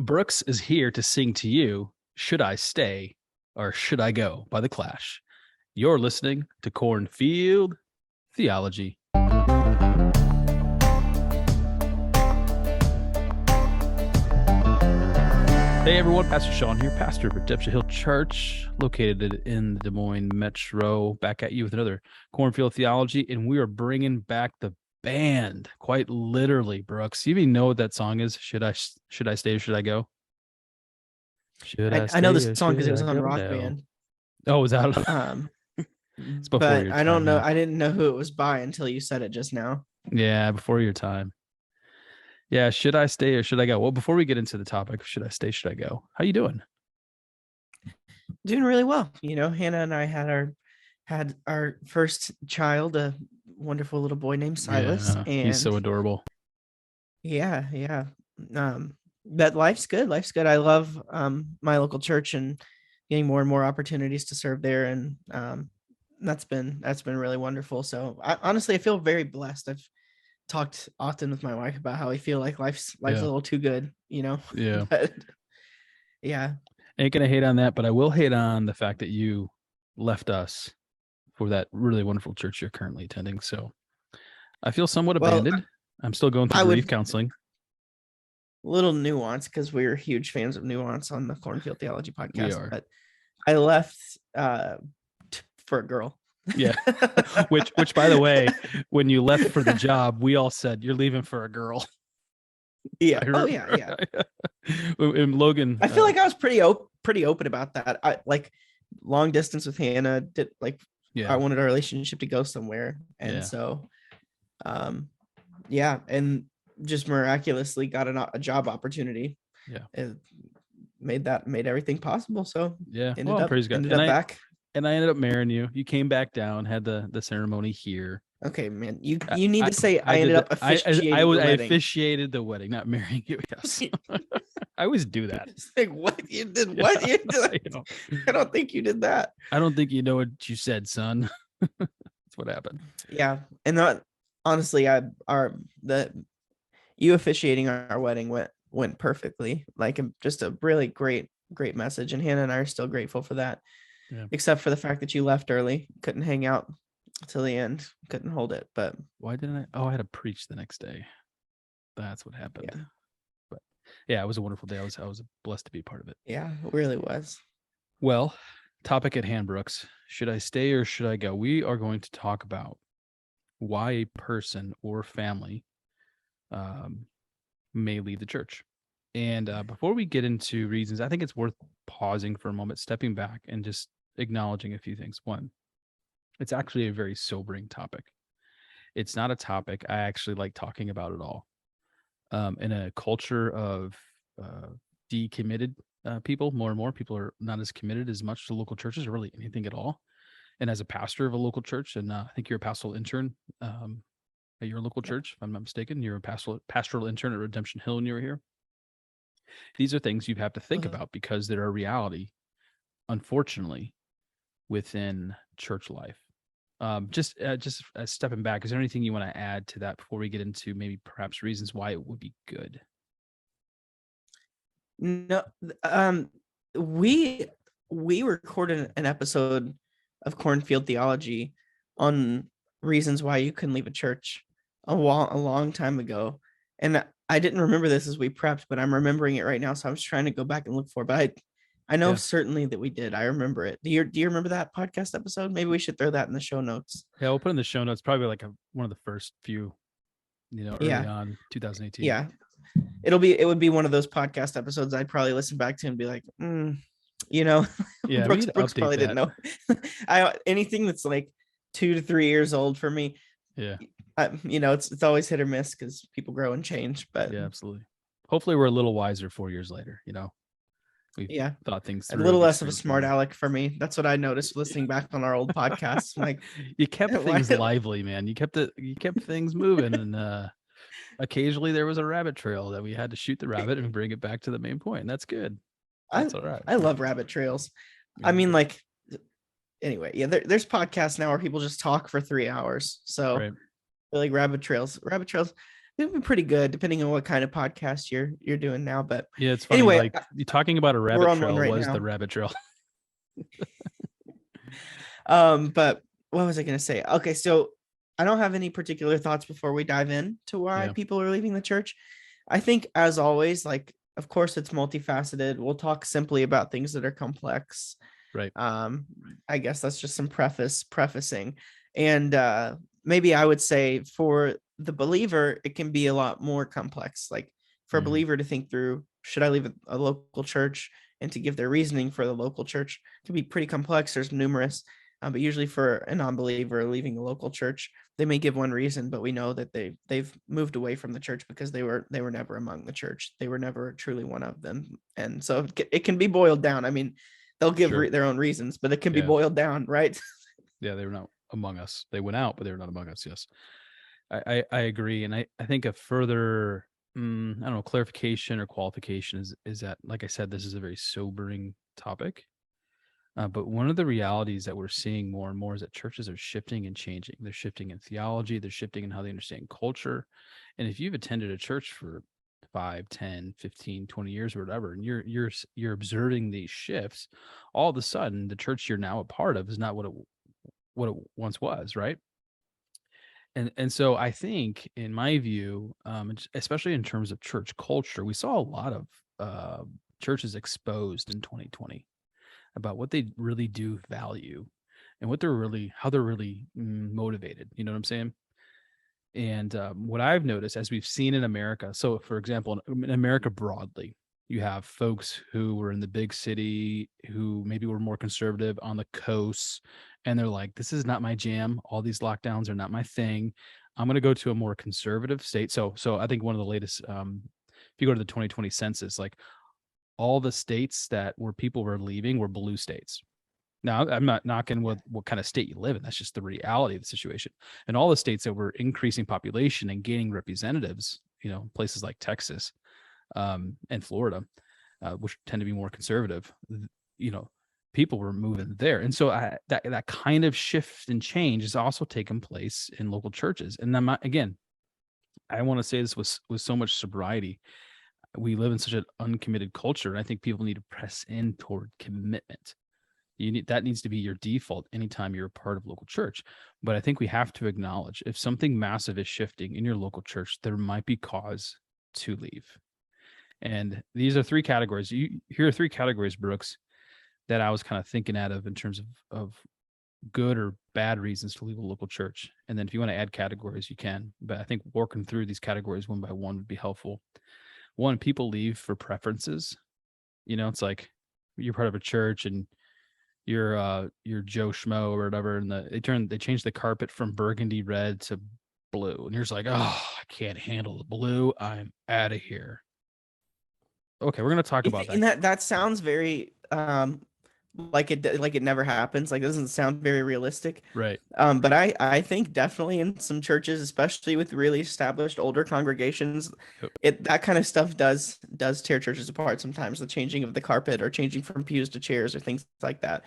Brooks is here to sing to you, Should I Stay or Should I Go by The Clash. You're listening to Cornfield Theology. Hey everyone, Pastor Sean here, pastor of Redemption Hill Church, located in the Des Moines Metro, back at you with another Cornfield Theology, and we are bringing back the band, quite literally, Brooks. You even know what that song is? Should I stay or should I go? Should I I know stay this or song because should it was I on go? Rock No. Band. Oh, was that? It's before But your I don't time, know. man. I didn't know who it was by until you said it just now. Yeah, before your time. Yeah, should I stay or should I go? Well, before we get into the topic, should I stay, should I go? How you doing? Doing really well. You know, Hannah and I had our first child, a wonderful little boy named Silas, Yeah, and he's so adorable. yeah. But life's good. Life's good. I love my local church and getting more and more opportunities to serve there, and that's been really wonderful. So honestly, I feel very blessed. I've talked often with my wife about how I feel like life's a little too good, you know. Yeah. But yeah. Ain't gonna hate on that, but I will hate on the fact that you left us for that really wonderful church you're currently attending. So I feel somewhat abandoned. I'm still going through grief counseling. Little nuance, because we're huge fans of nuance on the Cornfield Theology podcast. We are. But I left for a girl. Yeah. which by the way, when you left for the job, we all said you're leaving for a girl. Yeah. Oh yeah. And Logan, I feel like I was pretty open about that. I like long distance with Hannah. I wanted our relationship to go somewhere, and so, and just miraculously got a job opportunity. Yeah, it made everything possible. So praise God. Ended up back. And I ended up marrying you. You came back down, had the ceremony here. Okay, man. You need to say I ended up officiating the wedding. I officiated the wedding, not marrying you. Yes. I always do that. It's like, what? You did what? You did? I don't think you did that. I don't think you know what you said, son. That's what happened. Yeah. And honestly, you officiating our wedding went perfectly. Like, just a really great message. And Hannah and I are still grateful for that. Yeah. Except for the fact that you left early, couldn't hang out till the end, couldn't hold it. But why didn't I? Oh, I had to preach the next day. That's what happened. Yeah. But yeah, it was a wonderful day. I was blessed to be part of it. Yeah, it really was. Well, topic at hand, Brooks. Should I stay or should I go? We are going to talk about why a person or family may leave the church. And before we get into reasons, I think it's worth pausing for a moment, stepping back, and just acknowledging a few things. One, it's actually a very sobering topic. It's not a topic I actually like talking about at all. In a culture of decommitted people, more and more people are not as committed as much to local churches or really anything at all. And as a pastor of a local church, and I think you're a pastoral intern at your local church, if I'm not mistaken, you're a pastoral intern at Redemption Hill when you were here. These are things you have to think about because they're a reality, unfortunately, within church life. Just stepping back, is there anything you want to add to that before we get into maybe perhaps reasons why it would be good? No, we recorded an episode of Cornfield Theology on reasons why you couldn't leave a church a long time ago, and I didn't remember this as we prepped, but I'm remembering it right now. So I was trying to go back and look for it, but I know certainly that we did. I remember it. Do you remember that podcast episode? Maybe we should throw that in the show notes. Yeah, we'll put in the show notes. Probably like one of the first few, early on 2018. Yeah, it would be one of those podcast episodes I'd probably listen back to and be like, yeah, Brooks probably didn't know. Anything that's like 2 to 3 years old for me. Yeah. It's always hit or miss because people grow and change. But yeah, absolutely. Hopefully, we're a little wiser 4 years later. We've thought things through. A little less of a smart aleck for me. That's what I noticed listening back on our old podcasts. Like, you kept things lively, man. You kept things moving, and occasionally there was a rabbit trail that we had to shoot the rabbit and bring it back to the main point. And that's good. That's all right. I love rabbit trails. Yeah. I mean, like, anyway, yeah. There's podcasts now where people just talk for 3 hours. So. Right. Like rabbit trails, It'd be pretty good depending on what kind of podcast you're doing now. But Yeah, it's funny. anyway, Like you talking about a we're rabbit on one trail right was the now. rabbit trail. But what was I gonna say? Okay, so I don't have any particular thoughts before we dive in to why Yeah, people are leaving the church. I think, as always, like, of course it's multifaceted. We'll talk simply about things that are complex. right. um I guess that's just some prefacing. And maybe I would say for the believer it can be a lot more complex. Like, for a Mhm. believer to think through, should I leave a local church, and to give their reasoning for the local church, can be pretty complex. There's numerous. But usually for a non-believer leaving a local church, they may give one reason, but we know that they've moved away from the church because they were never among the church. They were never truly one of them. And so it can be boiled down. I mean, they'll give Sure. their own reasons, but it can be Yeah. boiled down, right? Yeah, they were not among us. They went out, but they were not among us. Yes. I agree. And I think a further I don't know, clarification or qualification is that, like I said, this is a very sobering topic. But one of the realities that we're seeing more and more is that churches are shifting and changing. They're shifting in theology, they're shifting in how they understand culture. And if you've attended a church for 5, 10, 15, 20 years or whatever, and you're observing these shifts, all of a sudden the church you're now a part of is not what it once was, right? And so I think, in my view, especially in terms of church culture, we saw a lot of churches exposed in 2020 about what they really do value and how they're really motivated. You know what I'm saying? And what I've noticed, as we've seen in America, so for example, in America broadly, you have folks who were in the big city who maybe were more conservative on the coasts, and they're like, "This is not my jam. All these lockdowns are not my thing. I'm going to go to a more conservative state." So I think one of the latest, if you go to the 2020 census, like all the states that where people were leaving were blue states. Now, I'm not knocking what kind of state you live in. That's just the reality of the situation. And all the states that were increasing population and gaining representatives, places like Texas, and Florida, which tend to be more conservative, you know, people were moving there. And so that kind of shift and change is also taking place in local churches. And then again, I want to say this with so much sobriety. We live in such an uncommitted culture, and I think people need to press in toward commitment. That needs to be your default anytime you're a part of local church. But I think we have to acknowledge, if something massive is shifting in your local church, there might be cause to leave. And these are three categories. Here are three categories, Brooks, that I was kind of thinking out of in terms of good or bad reasons to leave a local church. And then if you want to add categories, you can. But I think working through these categories one by one would be helpful. One, people leave for preferences. It's like you're part of a church and you're Joe Schmo or whatever, and they changed the carpet from burgundy red to blue, and you're just like, oh, I can't handle the blue. I'm out of here. Okay, we're gonna talk about that. And that sounds very like it never happens. Like, it doesn't sound very realistic. Right. But I think definitely in some churches, especially with really established older congregations, Yep. that kind of stuff does tear churches apart sometimes. The changing of the carpet, or changing from pews to chairs, or things like that.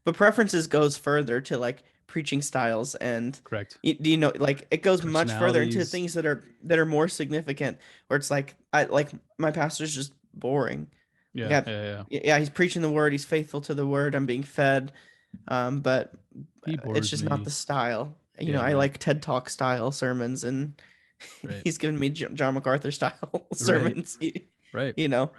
But preferences goes further to, like, preaching styles, and Correct. like, it goes much further into Personalities. things that are more significant, where it's like, I like, my pastor's just boring. Yeah, Yeah, yeah, yeah. yeah, he's preaching the word, he's faithful to the word, I'm being fed. But He it's bores just not me. the style. Yeah, I right, like TED Talk style sermons, and right, he's giving me John MacArthur style right, sermons. right. You know,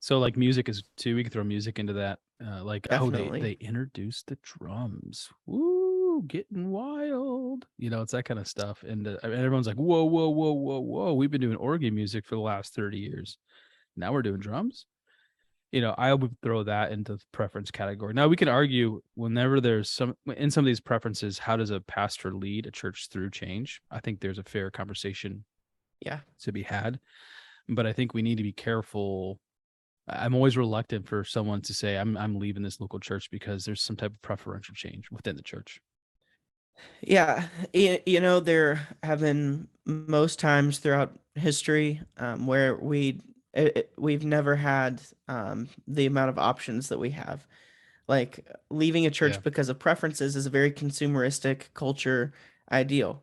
So like music is too. We could throw music into that. Like, oh, they definitely. introduced the drums. Woo, getting wild. It's that kind of stuff. And everyone's like, whoa, whoa, whoa, whoa, whoa. We've been doing organ music for the last 30 years. Now we're doing drums. I would throw that into the preference category. Now we can argue whenever there's some of these preferences, how does a pastor lead a church through change? I think there's a fair conversation Yeah. to be had, but I think we need to be careful. I'm always reluctant for someone to say I'm leaving this local church because there's some type of preferential change within the church. Yeah. There have been most times throughout history, where we've never had the amount of options that we have. Like, leaving a Yeah. church because of preferences is a very consumeristic culture ideal.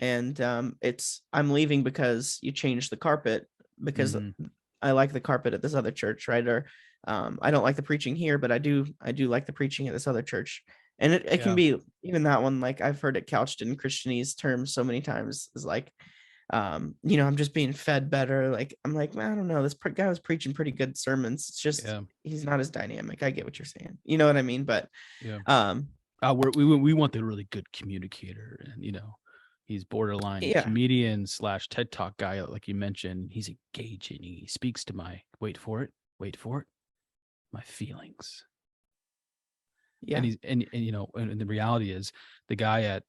and I'm leaving because you changed the carpet, because Mhm. I like the carpet at this other church, right? Or I don't like the preaching here, but I do like the preaching at this other church. And it can Yeah. be even that one, like I've heard it couched in Christianese terms so many times, is like, I'm just being fed better. Like, I'm like, "Man, I don't know. This guy was preaching pretty good sermons. It's just Yeah. he's not as dynamic." I get what you're saying. You know what I mean? But Yeah. um, We want the really good communicator, and he's borderline yeah, comedian slash TED Talk guy, like you mentioned. He's engaging. He speaks to my wait for it, my feelings. And yeah. he's and the reality is the guy at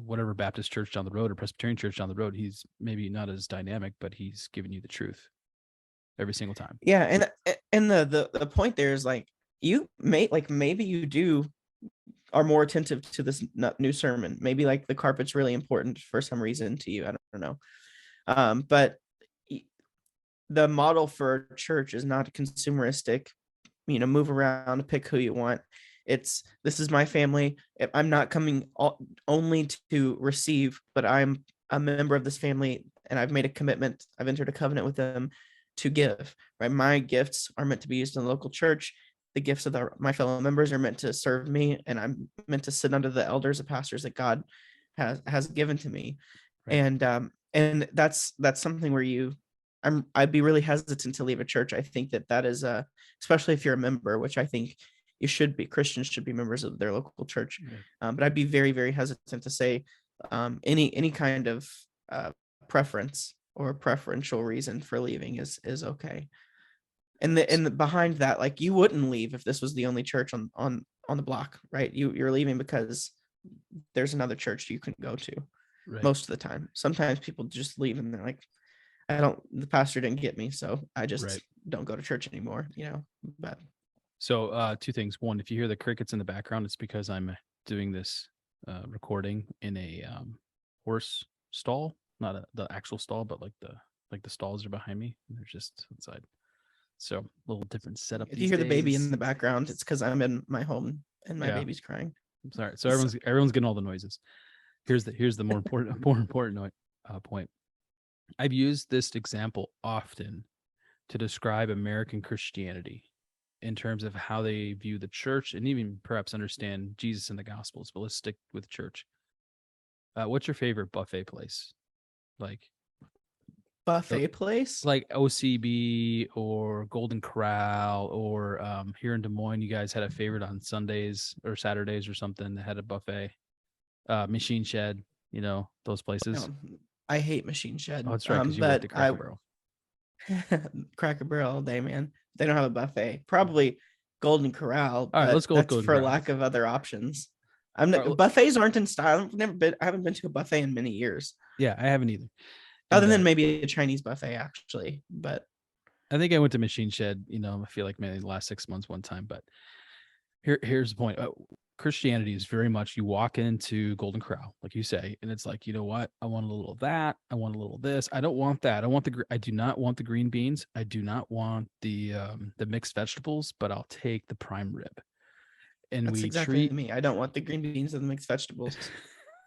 whatever Baptist church down the road or Presbyterian church down the road, he's maybe not as dynamic, but he's giving you the truth every single time. Yeah, and the point there is like, you may like, maybe you do are more attentive to this new sermon. Maybe like the carpet's really important for some reason to you. I don't know. But y- the model for church is not consumeristic. Move around, pick who you want. This is my family. I'm not coming only to receive, but I'm a member of this family, and I've made a commitment. I've entered a covenant with them to give. Right, my gifts are meant to be used in the local church. The gifts of my fellow members are meant to serve me, and I'm meant to sit under the elders and pastors that God has given to me. Right. And that's something where I'd be really hesitant to leave a church. I think that is especially if you're a member, which I think you should be. Christians should be members of their local church. Yeah. But I'd be very, very hesitant to say any kind of preference or preferential reason for leaving is okay. Behind that, like, you wouldn't leave if this was the only church on the block, right? You're leaving because there's another church you can go to. Right. Most of the time, sometimes people just leave and they're like, the pastor didn't get me, so I just Right. don't go to church anymore, but So two things. One, if you hear the crickets in the background, it's because I'm doing this recording in a horse stall, not the actual stall, but like the stalls are behind me. And they're just outside. So a little different setup if you these hear the baby in days. the background, it's because I'm in my home and my Yeah. baby's crying. I'm sorry. So So, everyone's getting all the noises. Here's the more important more important point. I've used this example often to describe American Christianity in terms of how they view the church and even perhaps understand Jesus in the Gospels. But let's stick with church. What's your favorite buffet place? Like, uh, buffet place. like OCB or Golden Corral or here in Des Moines, you guys had a favorite on Sundays or Saturdays or something that had a buffet. Machine Shed, those places. No, I hate Machine Oh, Shed. that's right, because you worked But at Cracker Barrel. Cracker Barrel all day, man. They don't have a buffet. Probably Golden Corral, All right, let's but go with that's Golden for Corral. lack of other options. All right, Buffets aren't in style. I haven't been to a buffet in many years, yeah, I haven't either. other And than maybe a Chinese buffet, actually. But I think I went to Machine Shed, I feel like maybe the last 6 months one time, but here's the point. Christianity is very much you walk into Golden Corral, like you say, and it's like, you know what? I want a little of that. I want a little of this. I don't want that. I do not want the green beans. I do not want the mixed vegetables, but I'll take the prime rib. And that's we exactly treat me. I don't want the green beans and the mixed vegetables.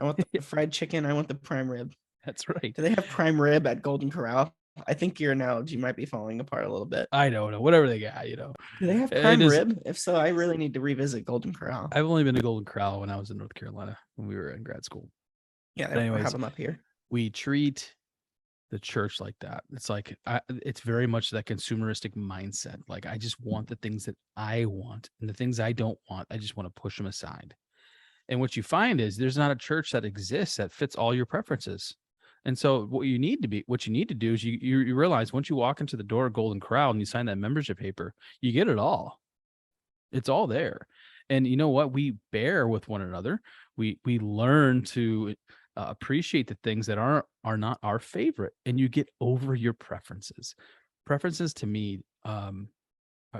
I want the fried chicken. I want the prime rib. That's right. Do they have prime rib at Golden Corral? I think your analogy might be falling apart a little bit. I don't know, whatever they got, Do they have It prime is. rib? If so, I really need to revisit Golden Corral. I've only been to Golden Corral when I was in North Carolina when we were in grad school. Yeah, they But don't have anyways, them up here. we treat the church like that. It's like it's very much that consumeristic mindset. Like I just want the things that I want, and the things I don't want, I just want to push them aside. And what you find is there's not a church that exists that fits all your preferences. And so what you need to do is you realize once you walk into the door of Golden Corral and you sign that membership paper, you get it all. It's all there. And you know what? We bear with one another. We learn to appreciate the things that are not our favorite, and you get over your preferences. Preferences to me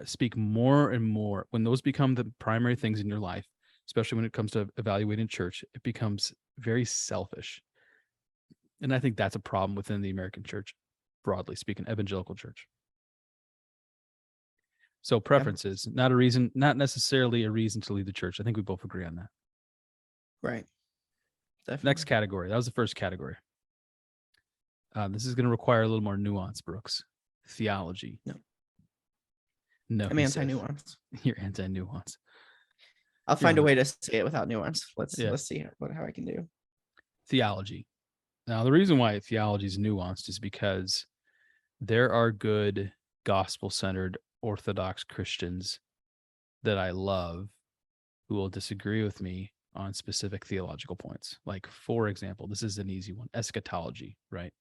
speak more and more when those become the primary things in your life, especially when it comes to evaluating church. It becomes very selfish, and I think that's a problem within the American church, broadly speaking, evangelical church. So Yeah, preferences, not a reason, not necessarily a reason to leave the church. I think we both agree on that. right. definitely. Next category. That was the first category. This is going to require a little more nuance, Brooks. Theology. No, I'm he said. anti-nuance. You're anti-nuance. I'll find a way to say it without nuance. Let's see how I can do. Theology. Now, the reason why theology is nuanced is because there are good gospel-centered Orthodox Christians that I love who will disagree with me on specific theological points. Like, for example, this is an easy one, eschatology, right?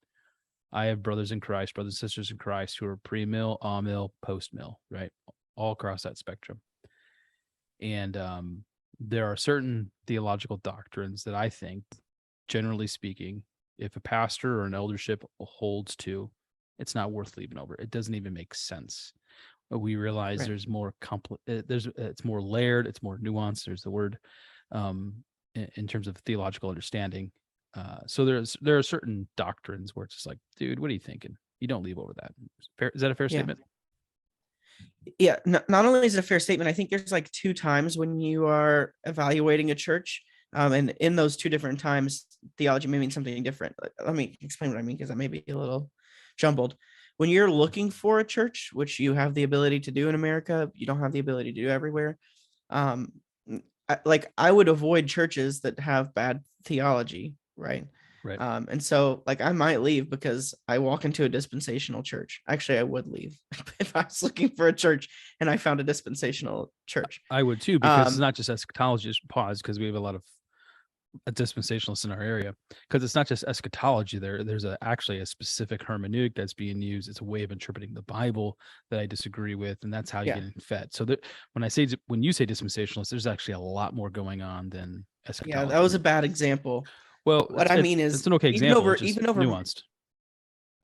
I have brothers in Christ, brothers and sisters in Christ who are pre-mill, amill, post-mill, right? All across that spectrum. And there are certain theological doctrines that I think, generally speaking, if a pastor or an eldership holds to, it's not worth leaving over. It doesn't even make sense. But we realize there's more it's more layered, it's more nuanced. There's the word in terms of theological understanding. So there are certain doctrines where it's just like, dude, what are you thinking? You don't leave over that. Is that a fair statement? Yeah. Not only is it a fair statement, I think there's like 2 times when you are evaluating a church. And in those 2 different times, theology may mean something different. Let me explain what I mean, because I may be a little jumbled. When you're looking for a church, which you have the ability to do in America, you don't have the ability to do everywhere. I would avoid churches that have bad theology, right? Right. And so like I might leave because I walk into a dispensational church. Actually, I would leave if I was looking for a church and I found a dispensational church. I would too, because it's not just eschatology. Just pause, because we have a lot of dispensationalists in our area, because it's not just eschatology. There's actually a specific hermeneutic that's being used. It's a way of interpreting the Bible that I disagree with, and that's how you get fed. So that when you say dispensationalist, there's actually a lot more going on than eschatology. Yeah, that was a bad example. Well, what I mean is it's an okay example. Even over nuanced,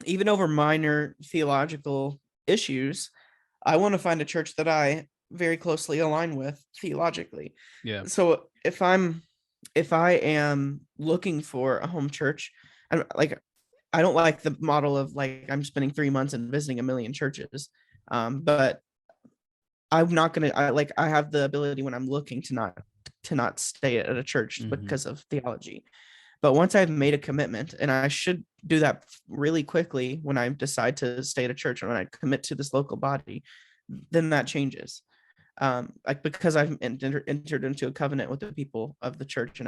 even over minor theological issues, I want to find a church that I very closely align with theologically. Yeah. So if I am looking for a home church, I don't like the model of like I'm spending 3 months and visiting a million churches. But I'm not gonna. I have the ability when I'm looking to not stay at a church because of theology. But once I've made a commitment, and I should do that really quickly when I decide to stay at a church and when I commit to this local body, then that changes. Because I've entered into a covenant with the people of the church, and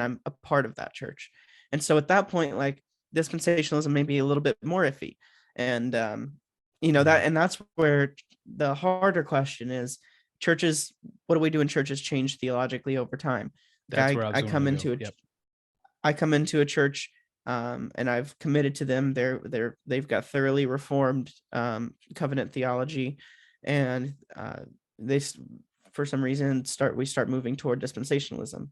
I'm a part of that church. And so at that point, like dispensationalism may be a little bit more iffy. And that's where the harder question is: churches, what do we do in churches change theologically over time? That's where I come into it. I come into a church, and I've committed to them. They've got thoroughly reformed covenant theology, and they, for some reason, we start moving toward dispensationalism.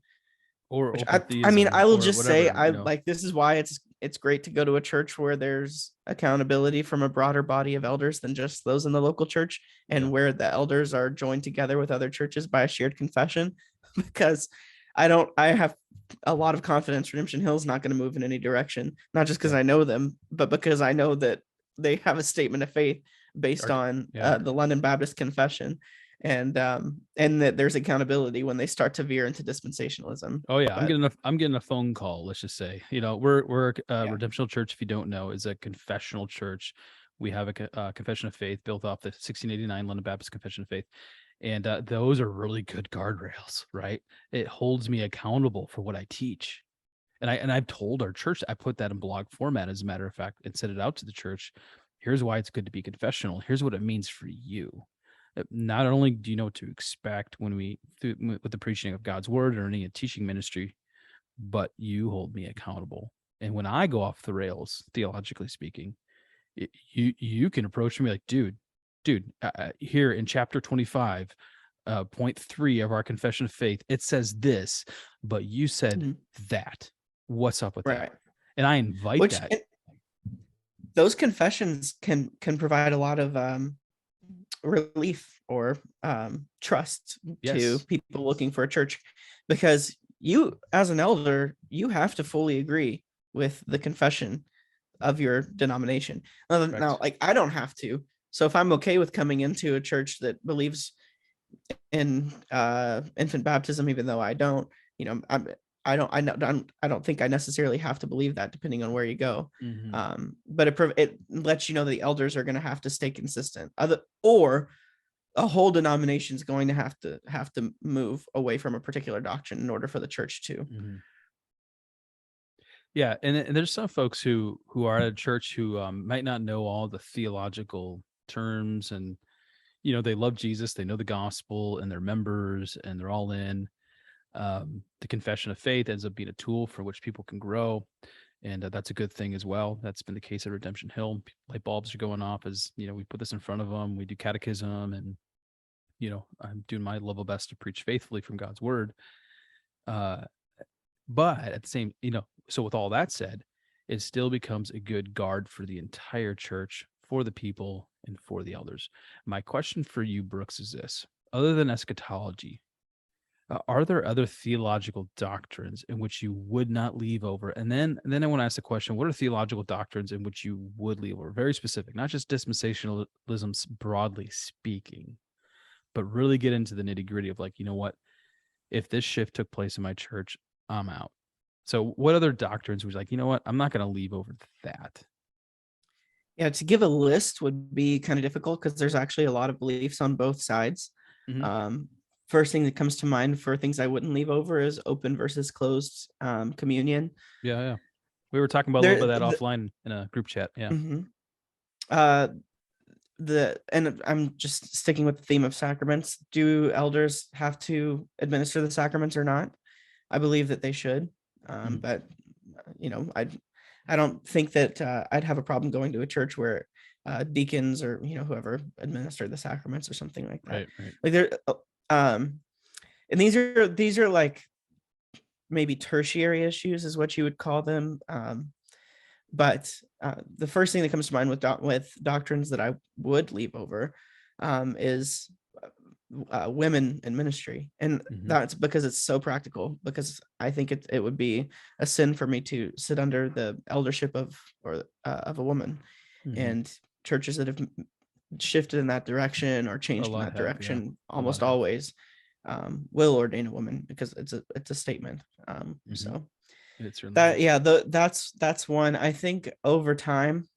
Or I mean, I will just whatever, say, like, this is why it's great to go to a church where there's accountability from a broader body of elders than just those in the local church, and where the elders are joined together with other churches by a shared confession. Because I have a lot of confidence Redemption Hill is not going to move in any direction, not just because I know them, but because I know that they have a statement of faith based on the London Baptist Confession, and that there's accountability when they start to veer into dispensationalism. Oh yeah, I'm getting a phone call. Let's just say, we're Redemptional Church, if you don't know, is a confessional church. We have a confession of faith built off the 1689 London Baptist Confession of Faith. And those are really good guardrails, right? It holds me accountable for what I teach. And I've told our church, I put that in blog format, as a matter of fact, and sent it out to the church. Here's why it's good to be confessional. Here's what it means for you. Not only do you know what to expect with the preaching of God's word or any teaching ministry, but you hold me accountable. And when I go off the rails, theologically speaking, you can approach me like, dude, here in chapter 25, point 3 of our confession of faith, it says this, but you said that. What's up with that? And I invite that. Those confessions can provide a lot of relief or trust to people looking for a church, because you, as an elder, you have to fully agree with the confession of your denomination. Now, like, I don't have to. So if I'm okay with coming into a church that believes in infant baptism, even though I don't, I don't think I necessarily have to believe that depending on where you go. Mhm. But it lets you know that the elders are going to have to stay consistent. Or a whole denomination is going to have to move away from a particular doctrine in order for the church to. Mhm. Yeah, and there's some folks who are at a church who, might not know all the theological terms and, they love Jesus, they know the gospel and they're members and they're all in. The confession of faith ends up being a tool for which people can grow, and, that's a good thing as well. That's been the case at Redemption Hill. Light bulbs are going off as, we put this in front of them, we do catechism, and, I'm doing my level best to preach faithfully from God's word. Uh But at the same, so with all that said, it still becomes a good guard for the entire church, for the people, and for the elders. My question for you, Brooks, is this: other than eschatology, are there other theological doctrines in which you would not leave over? And then I want to ask the question: what are theological doctrines in which you would leave over? Very specific, not just dispensationalism broadly speaking, but really get into the nitty gritty of like, what if this shift took place in my church, I'm out. So what other doctrines was like, what? I'm not going to leave over that. Yeah, to give a list would be kind of difficult because there's actually a lot of beliefs on both sides. Mhm. Um, First thing that comes to mind for things I wouldn't leave over is open versus closed communion. Yeah, yeah. We were talking about a little There, bit of that offline in a group chat. Yeah. mhm. uh, and I'm just sticking with the theme of sacraments. Do elders have to administer the sacraments or not? I believe that they should, Mhm. but I don't think that I'd have a problem going to a church where deacons or whoever administer the sacraments or something like that. Right, right. Like um, and these are like maybe tertiary issues, is what you would call them. But the first thing that comes to mind with with doctrines that I would leave over is women in ministry, and Mhm. that's because it's so practical. Because I think it would be a sin for me to sit under the eldership of a woman, Mhm. and churches that have shifted in that direction or A changed in lot that have, yeah. direction A lot almost have. always will ordain a woman because it's a statement. Mhm. So It certainly that is. yeah, that's one. I think over time,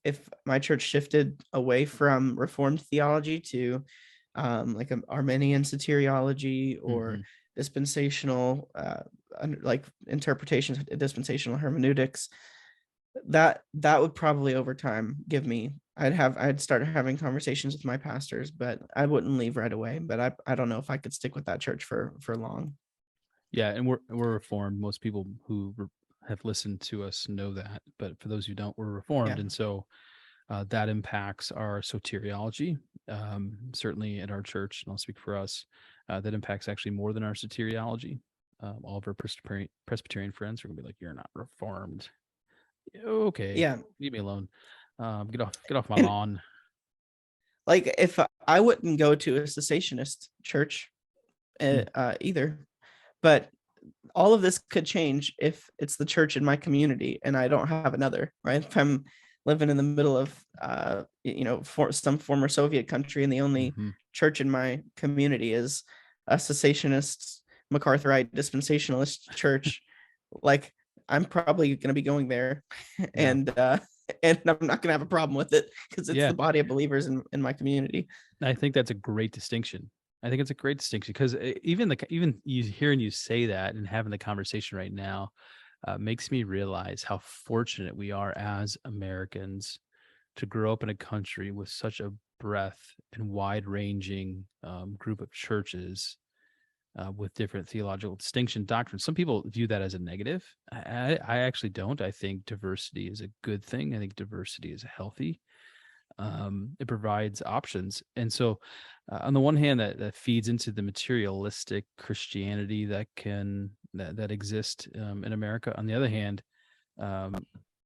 if my church shifted away from Reformed theology to like Arminian soteriology or Mhm. dispensational like interpretations of dispensational hermeneutics, that would probably over time give me I'd start having conversations with my pastors, but I wouldn't leave right away. But I don't know if I could stick with that church for long. Yeah, and we're reformed. Most people who have listened to us know that, but for those who don't, we're reformed, Yeah. and so that impacts our soteriology. Certainly at our church, and I'll speak for us, that impacts actually more than our soteriology. All of our Presbyterian friends are gonna be like, "You're not reformed." Okay, Yeah. leave me alone. Get off my And lawn. like if I wouldn't go to a cessationist church Mm, either, but all of this could change if it's the church in my community and I don't have another, right? If I'm living in the middle of for some former Soviet country and the only mhm. church in my community is a cessationist MacArthurite dispensationalist church, like I'm probably going to be going there Yeah, and I'm not going to have a problem with it because it's yeah. the body of believers in my community. I think that's a great distinction. I think it's a great distinction because even you hearing you say that and having the conversation right now makes me realize how fortunate we are as Americans to grow up in a country with such a breadth and wide ranging group of churches with different theological distinction doctrines. Some people view that as a negative. I actually don't. I think diversity is a good thing. I think diversity is healthy. It provides options, and so on the one hand, that feeds into the materialistic Christianity that exists in America. On the other hand, um,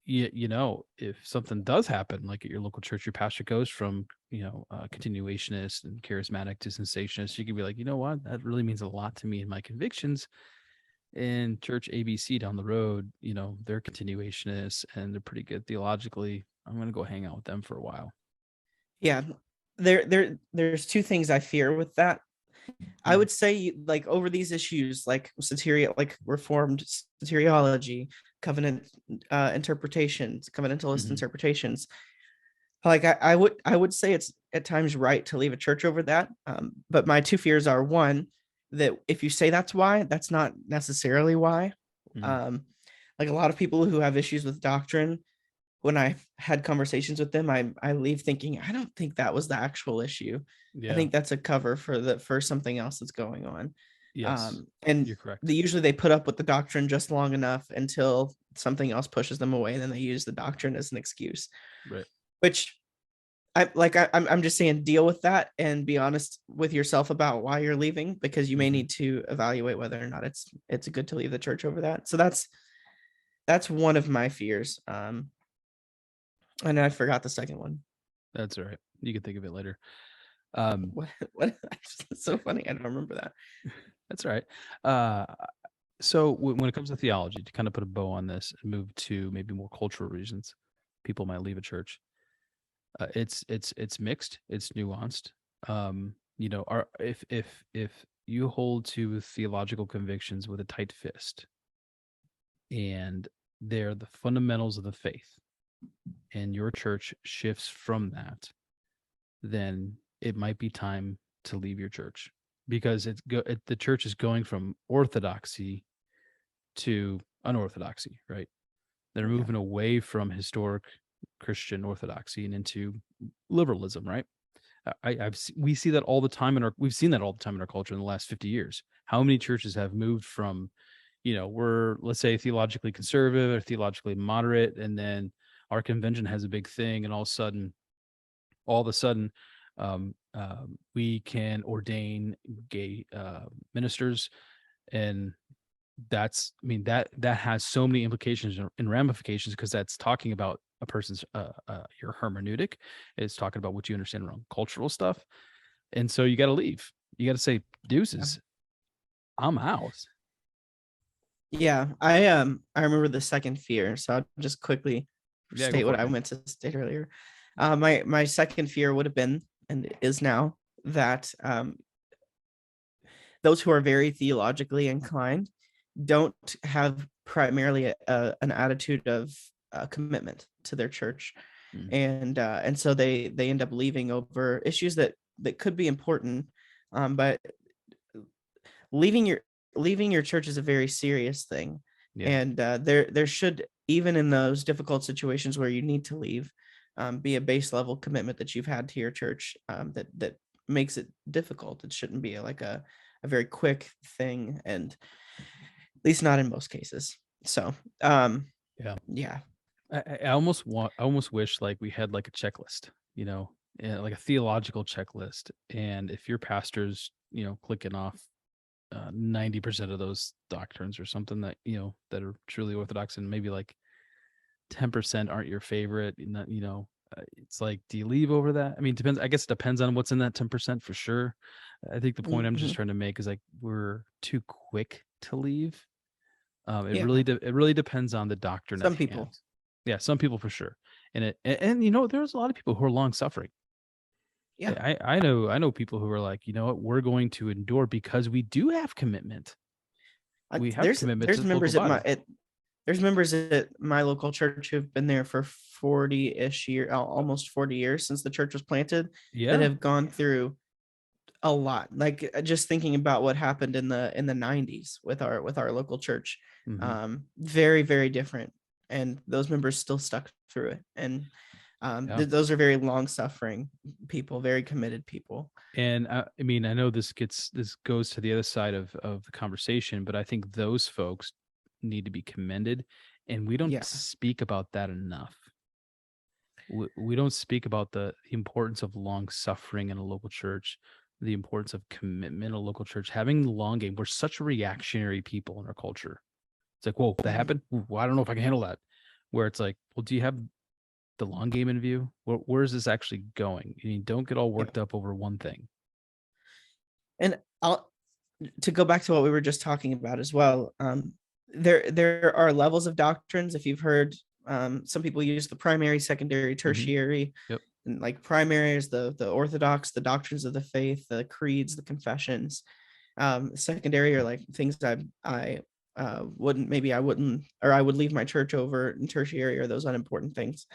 if something does happen, like at your local church, your pastor goes from continuationist and charismatic to sensationist, you can be like, you know what, that really means a lot to me and my convictions. In church ABC down the road, they're continuationists and they're pretty good theologically. I'm gonna go hang out with them for a while. Yeah. There's two things I fear with that. I would say, like, over these issues, like Reformed soteriology, covenant interpretations, covenantalist Mhm. interpretations. Like, I would say it's at times right to leave a church over that. But my two fears are, one, that if you say that's why, that's not necessarily why. Mhm. Um, like, a lot of people who have issues with doctrine, when I had conversations with them, I leave thinking, I don't think that was the actual issue. I Yeah. think that's a cover for something else that's going on. Yes. And You're correct. they put up with the doctrine just long enough until something else pushes them away, and then they use the doctrine as an excuse. Right. Which I'm just saying, deal with that and be honest with yourself about why you're leaving, because you may Mhm. need to evaluate whether or not it's good to leave the church over that. So that's one of my fears. And I forgot the second one. That's all right. You can think of it later. Um, What? It's so funny. I don't remember that. that's all right. Uh, so when it comes to theology, to kind of put a bow on this and move to maybe more cultural reasons, people might leave a church. It's mixed. It's nuanced. Are if you hold to theological convictions with a tight fist, and they're the fundamentals of the faith, and your church shifts from that, then it might be time to leave your church, because the church is going from orthodoxy to unorthodoxy, right? They're Yeah. moving away from historic Christian orthodoxy and into liberalism, right? We see that all the time we've seen that all the time in our culture in the last 50 years. How many churches have moved from, we're, let's say, theologically conservative or theologically moderate, and then our convention has a big thing, and all of a sudden, we can ordain gay ministers, and that has so many implications and ramifications, because that's talking about a person's your hermeneutic. It's talking about what you understand around cultural stuff, and so you got to leave. You got to say, Yeah. deuces, I'm out. Yeah. I remember the second fear. So I'll just quickly Yeah, go state for what it, I man. meant to state earlier. My second fear would have been, and is now, that those who are very theologically inclined don't have primarily an attitude of commitment to their church, Mm, and so they end up leaving over issues that could be important, but leaving your leaving your church is a very serious thing, yeah, and there should, even in those difficult situations where you need to leave, be a base level commitment that you've had to your church, that makes it difficult. It shouldn't be a very quick thing, and at least not in most cases. So, yeah. yeah, I almost wish like we had like a checklist, like a theological checklist, and if your pastor's clicking off 90% of those doctrines or something, that that are truly orthodox, and maybe like 10% aren't your favorite, and that, it's like, do you leave over that? I mean, depends. I guess it depends on what's in that 10% for sure. I think the point I'm just mhm, trying to make is, like, we're too quick to leave. yeah, It really depends on the doctrine at some hand. people, Yeah, some people for sure. And there's a lot of people who are long suffering. yeah. I know people who are like, you know what, we're going to endure because we do have commitment. We have commitment to There's the local members body. there's members at my local church who've been there for 40-ish year, almost 40 years since the church was planted, that Yeah. have gone through a lot. Like, just thinking about what happened in the 90s with our local church, Hmm. very, very different. And those members still stuck through it. And Yeah. those are very long suffering people, very committed people. And I mean, I know this goes to the other side of the conversation, but I think those folks need to be commended, and we don't Yeah. speak about that enough. We don't speak about the importance of long suffering in a local church, the importance of commitment in a local church, having the long game. We're such reactionary people in our culture. It's like, whoa, that Mhm. happened. Ooh, well, I don't know if I can handle that. Where it's like, well, do you have the long game in view? Where is this actually going? You don't get all Yeah. worked up over one thing. And I'll to go back to what we were just talking about as well. There are levels of doctrines. If you've heard, some people use the primary, secondary, Hmm. tertiary. Yep. And like, primary is the orthodox, the doctrines of the faith, the creeds, the confessions. Secondary are like things that I wouldn't, or I would leave my church over. And tertiary are those unimportant things.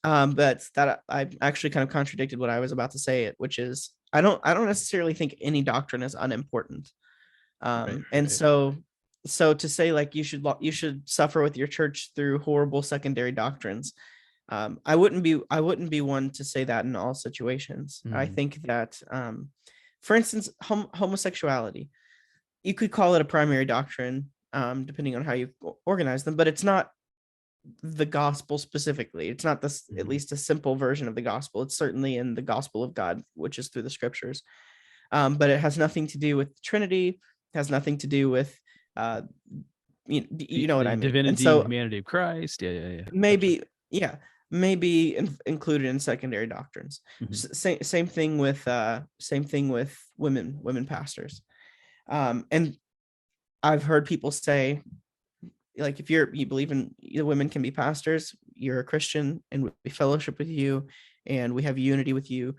But that I actually kind of contradicted what I was about to say, which is I don't necessarily think any doctrine is unimportant. Right. And Right. so to say like you should suffer with your church through horrible secondary doctrines, I wouldn't be one to say that in all situations. I Mhm. think that for instance, homosexuality, you could call it a primary doctrine, depending on how you organize them, but it's not the gospel specifically. It's not this, at Mhm. least a simple version of the gospel. It's certainly in the gospel of God, which is through the scriptures. But it has nothing to do with the Trinity, has nothing to do with uh you know what I The mean. And divinity and so humanity of Christ. Yeah. Yeah. Yeah. Gotcha. maybe, yeah, maybe included in secondary doctrines. Mhm. Same thing with women pastors. And I've heard people say, like, if you believe in the women can be pastors, you're a Christian, and we fellowship with you, and we have unity with you,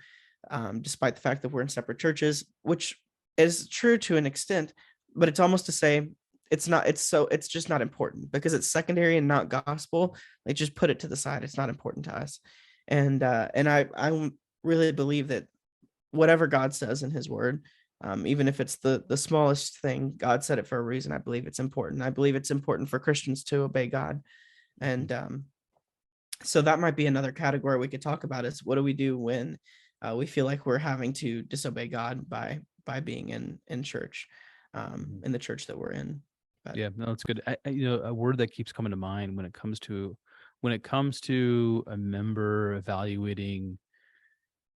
despite the fact that we're in separate churches, which is true to an extent, but it's almost to say it's not. It's just not important because it's secondary and not gospel. They just put it to the side. It's not important to us, and I really believe that whatever God says in His Word, even if it's the smallest thing, God said it for a reason. I believe it's important. I believe it's important for Christians to obey God, Mhm. and so that might be another category we could talk about: is what do we do when we feel like we're having to disobey God by being in church, Mhm. in the church that we're in. But Yeah, no, it's good. A word that keeps coming to mind when it comes to a member evaluating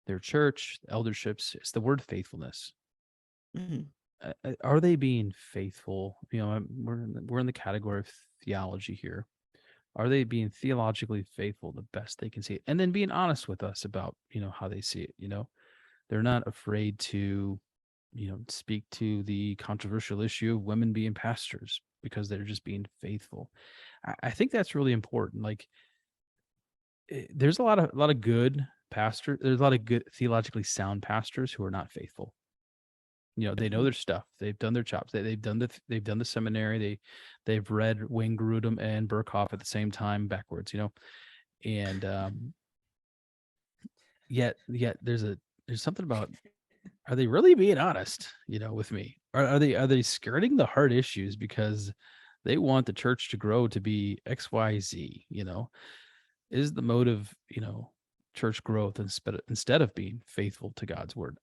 their church, elderships, it's the word faithfulness. mhm, Are they being faithful? We're in the category of theology here. Are they being theologically faithful the best they can see it, and then being honest with us about how they see it? They're not afraid to speak to the controversial issue of women being pastors because they're just being faithful. I think that's really important. Like, there's a lot of good pastor. There's a lot of good theologically sound pastors who are not faithful. They know mhm. their stuff. They've done their chops. They've done the seminary. They've read Wayne Grudem and Burkhoff at the same time backwards. And yet there's something about, are they really being honest, with me? Are they skirting the hard issues because they want the church to grow to be XYZ? Is the motive, church growth instead of being faithful to God's word?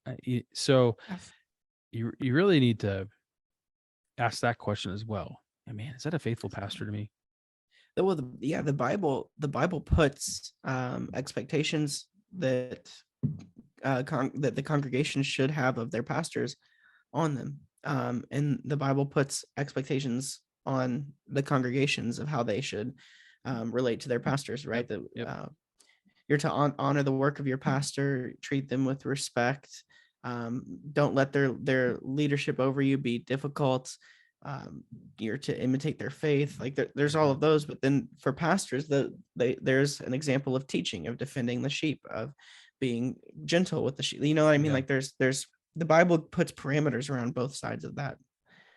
So Yes. you really need to ask that question as well. And man, is that a faithful pastor to me? Well, yeah, the Bible puts expectations that that the congregation should have of their pastors on them. And the Bible puts expectations on the congregations of how they should relate to their pastors, Yep. right? That Yep. you're to honor the work of your pastor, treat them with respect. Don't let their leadership over you be difficult. Um, you're to imitate their faith. Like there's all Mhm. of those, but then for pastors, there's an example of teaching, of defending the sheep, of being gentle with the sheep. You know what I mean? Yeah. Like there's the Bible puts parameters around both sides of that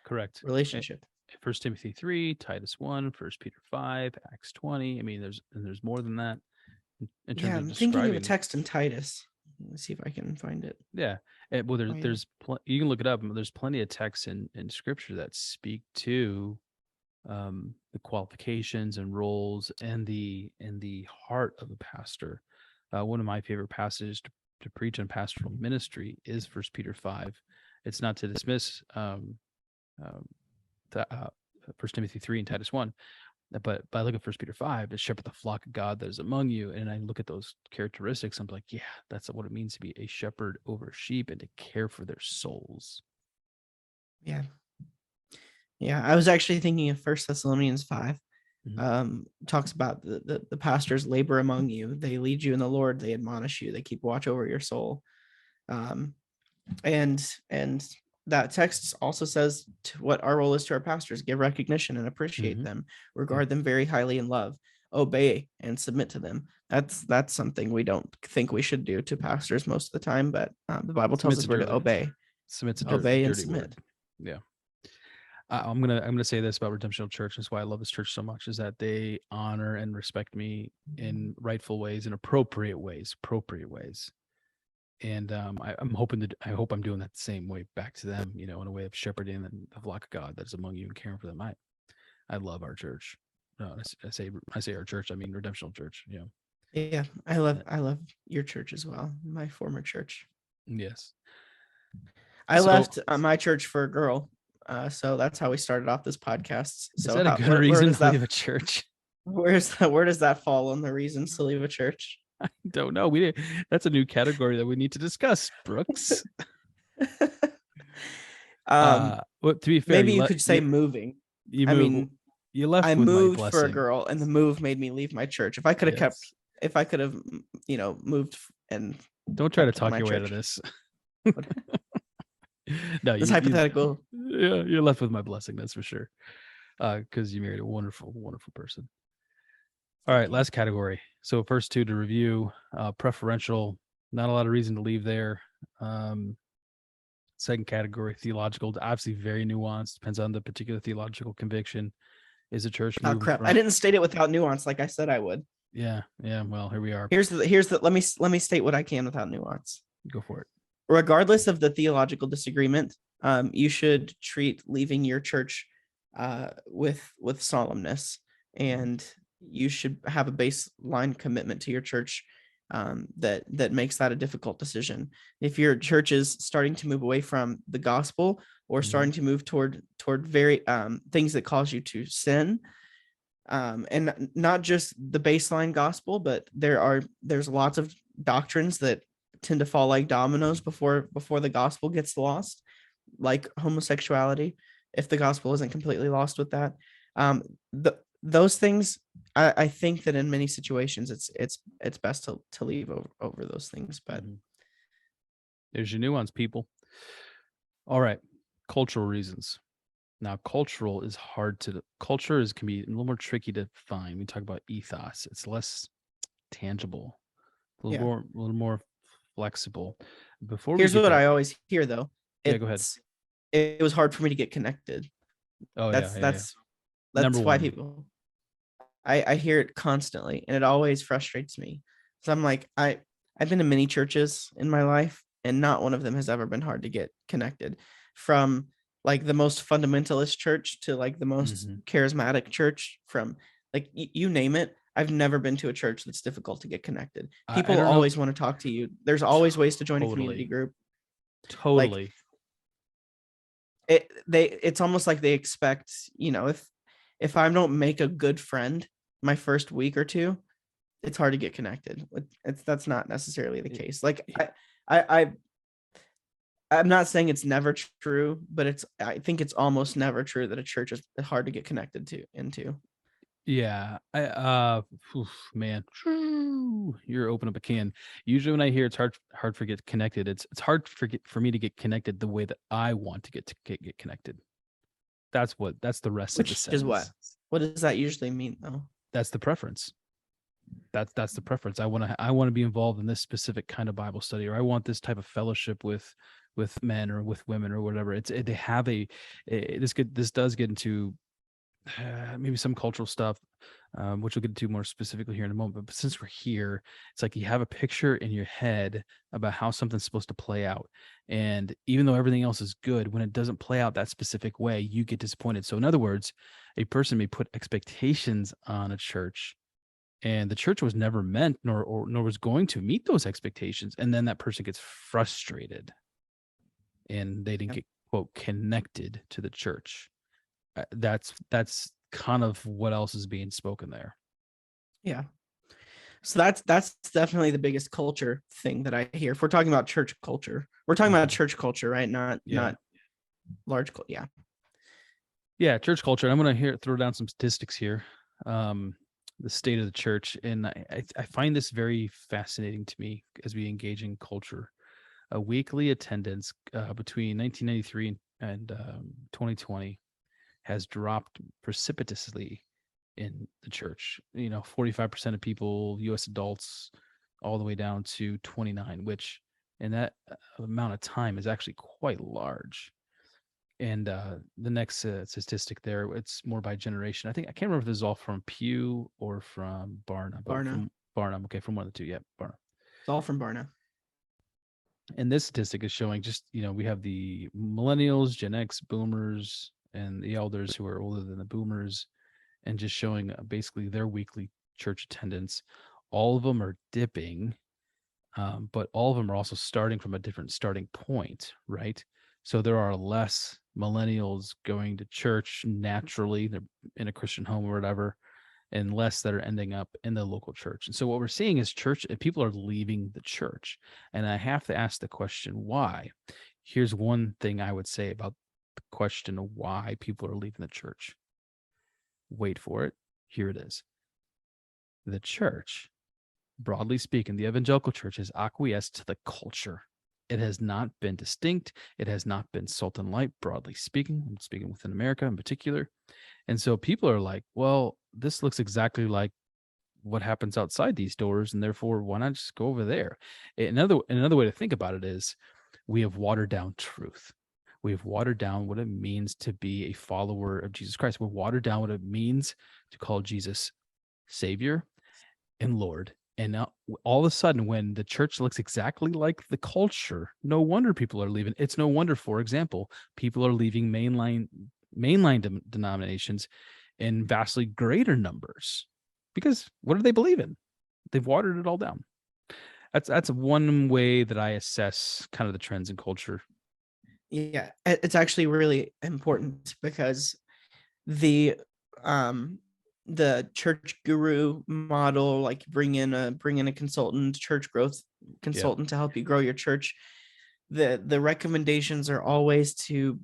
Correct. Eh, relationship. 1 Timothy 3, Titus 1, 1 Peter 5, Acts 20. I mean, there's more than that in Yeah, terms of I'm thinking of a describing. text in Titus. Let's see if I can find it. Yeah. Well, Oh yeah. you can look it up. There's plenty of texts in scripture that speak to the qualifications and roles and the heart of a pastor. One of my favorite passages to preach on pastoral ministry is First Peter 5. It's not to dismiss um, First Timothy 3 and Titus 1, but I look at First Peter 5 to shepherd the flock of God that is among you, and I look at those characteristics. I'm like, yeah, that's what it means to be a shepherd over sheep and to care for their souls. Yeah. Yeah. I was actually thinking of First Thessalonians 5. Mhm. Talks about the pastors labor among you. They lead you in the Lord. They admonish you. They keep watch over your soul. Um, and that text also says what our role is to our pastors: give recognition and appreciate Mhm. them, Yeah, regard them very highly in love, obey and submit to them. That's something we don't think we should do to pastors most of the time, but the Bible tells submits us it we're to early. obey. Submit's a Obey and dirty word. submit. Yeah. I'm gonna say this about Redemptional Church. That's why I love this church so much. Is that they honor and respect me in rightful ways, in appropriate ways. And I hope I'm doing that the same way back to them. In a way of shepherding and the flock of God that's among you and caring for them. I love our church. No, I say our church. I mean Redemptional Church. Yeah, I love your church as well. My former church. Yes. I So left my church for a girl. So that's how we started off this podcast. is So that a good where reason does to that leave a church? where does that fall on the reasons to leave a church? I don't know. That's a new category that we need to discuss, Brooks. Well, to be fair, Maybe you could say moving. you I move mean, you I left with my moved for a blessing. girl, and the move made me leave my church. If I could have Yes. moved and Don't try to kept talk my your way out of church. this. No, This hypothetical. yeah, you're left with my blessing, that's for sure. Because you married a wonderful, wonderful person. All right, last category. So first two to review, preferential, not a lot of reason to leave there. Second category, theological, obviously very nuanced, depends on the particular theological conviction. Is a church Oh moving crap! from? I didn't state it without nuance, like I said I would. Yeah. Well, here we are. Here's the. Let me state what I can without nuance. Go for it. Regardless of the theological disagreement, you should treat leaving your church with solemnness, and you should have a baseline commitment to your church that makes that a difficult decision. If your church is starting to move away from the gospel or starting to move toward very things that cause you to sin, and not just the baseline gospel, but there's lots of doctrines that tend to fall like dominoes before the gospel gets lost, like homosexuality, if the gospel isn't completely lost with that. Those things, I think that in many situations it's best to leave over those things. But there's your nuance, people. All right, cultural reasons. Now, culture can be a little more tricky to find. We talk about ethos; it's less tangible, a little more flexible. Before we here's get what there, I always hear though. yeah, go ahead. It was hard for me to get connected. Oh That's yeah. Number why one. people, I hear it constantly, and it always frustrates me. So I'm like, I've been to many churches in my life, and not one of them has ever been hard to get connected. From like the most fundamentalist church to like the most charismatic church, from like you name it. I've never been to a church that's difficult to get connected. People always want to talk to you. There's always ways to join a community group. Totally. Like it's almost like they expect, if I don't make a good friend my first week or two, it's hard to get connected. That's not necessarily the case. Like I'm not saying it's never true, but I think it's almost never true that a church is hard to get connected into. Yeah, man, you're opening up a can. Usually, when I hear it's hard for get connected, it's hard for me to get connected the way that I want to get connected. That's the rest of the Which sentence. is what? What does that usually mean, though? That's the preference. That's the preference. I want to be involved in this specific kind of Bible study, or I want this type of fellowship with men or with women or whatever. They have this does get into maybe some cultural stuff, which we'll get into more specifically here in a moment. But since we're here, it's like you have a picture in your head about how something's supposed to play out. And even though everything else is good, when it doesn't play out that specific way, you get disappointed. So in other words, a person may put expectations on a church, and the church was never meant nor was going to meet those expectations. And then that person gets frustrated and they didn't get, quote, connected to the church. That's kind of what else is being spoken there. Yeah. So that's definitely the biggest culture thing that I hear. If we're talking about church culture, we're talking about church culture, right? Not large. Yeah, church culture. I'm going to throw down some statistics here. The state of the church, and I find this very fascinating to me as we engage in culture. A weekly attendance between 1993 and 2020 has dropped precipitously in the church. 45% of people, U.S. adults, all the way down to 29, which and that amount of time is actually quite large. And the next statistic there, it's more by generation. I can't remember if this is all from Pew or from Barna, but Barna. from Barnum. Okay, from one of the two. Yeah, Barna. It's all from Barna. And this statistic is showing just, we have the millennials, Gen X, boomers, and the elders who are older than the boomers, and just showing basically their weekly church attendance. All of them are dipping, but all of them are also starting from a different starting point, right? So there are less millennials going to church naturally. They're in a Christian home or whatever, and less that are ending up in the local church. And so what we're seeing is people are leaving the church. And I have to ask the question, why? Here's one thing I would say about the question of why people are leaving the church. Wait for it. Here it is. The church, broadly speaking, the evangelical church has acquiesced to the culture. It has not been distinct. It has not been salt and light, broadly speaking. I'm speaking within America in particular. And so people are like, well, this looks exactly like what happens outside these doors, and therefore why not just go over there? Another way to think about it is we have watered down truth. We have watered down what it means to be a follower of Jesus Christ. We've watered down what it means to call Jesus Savior and Lord. And now all of a sudden, when the church looks exactly like the culture, no wonder people are leaving. It's no wonder, for example, people are leaving mainline denominations in vastly greater numbers, because what do they believe in? They've watered it all down. That's one way that I assess kind of the trends in culture. Yeah, it's actually really important because the um the church guru model, like bring in a consultant, church growth Yeah. consultant to help you grow your church. The recommendations are always to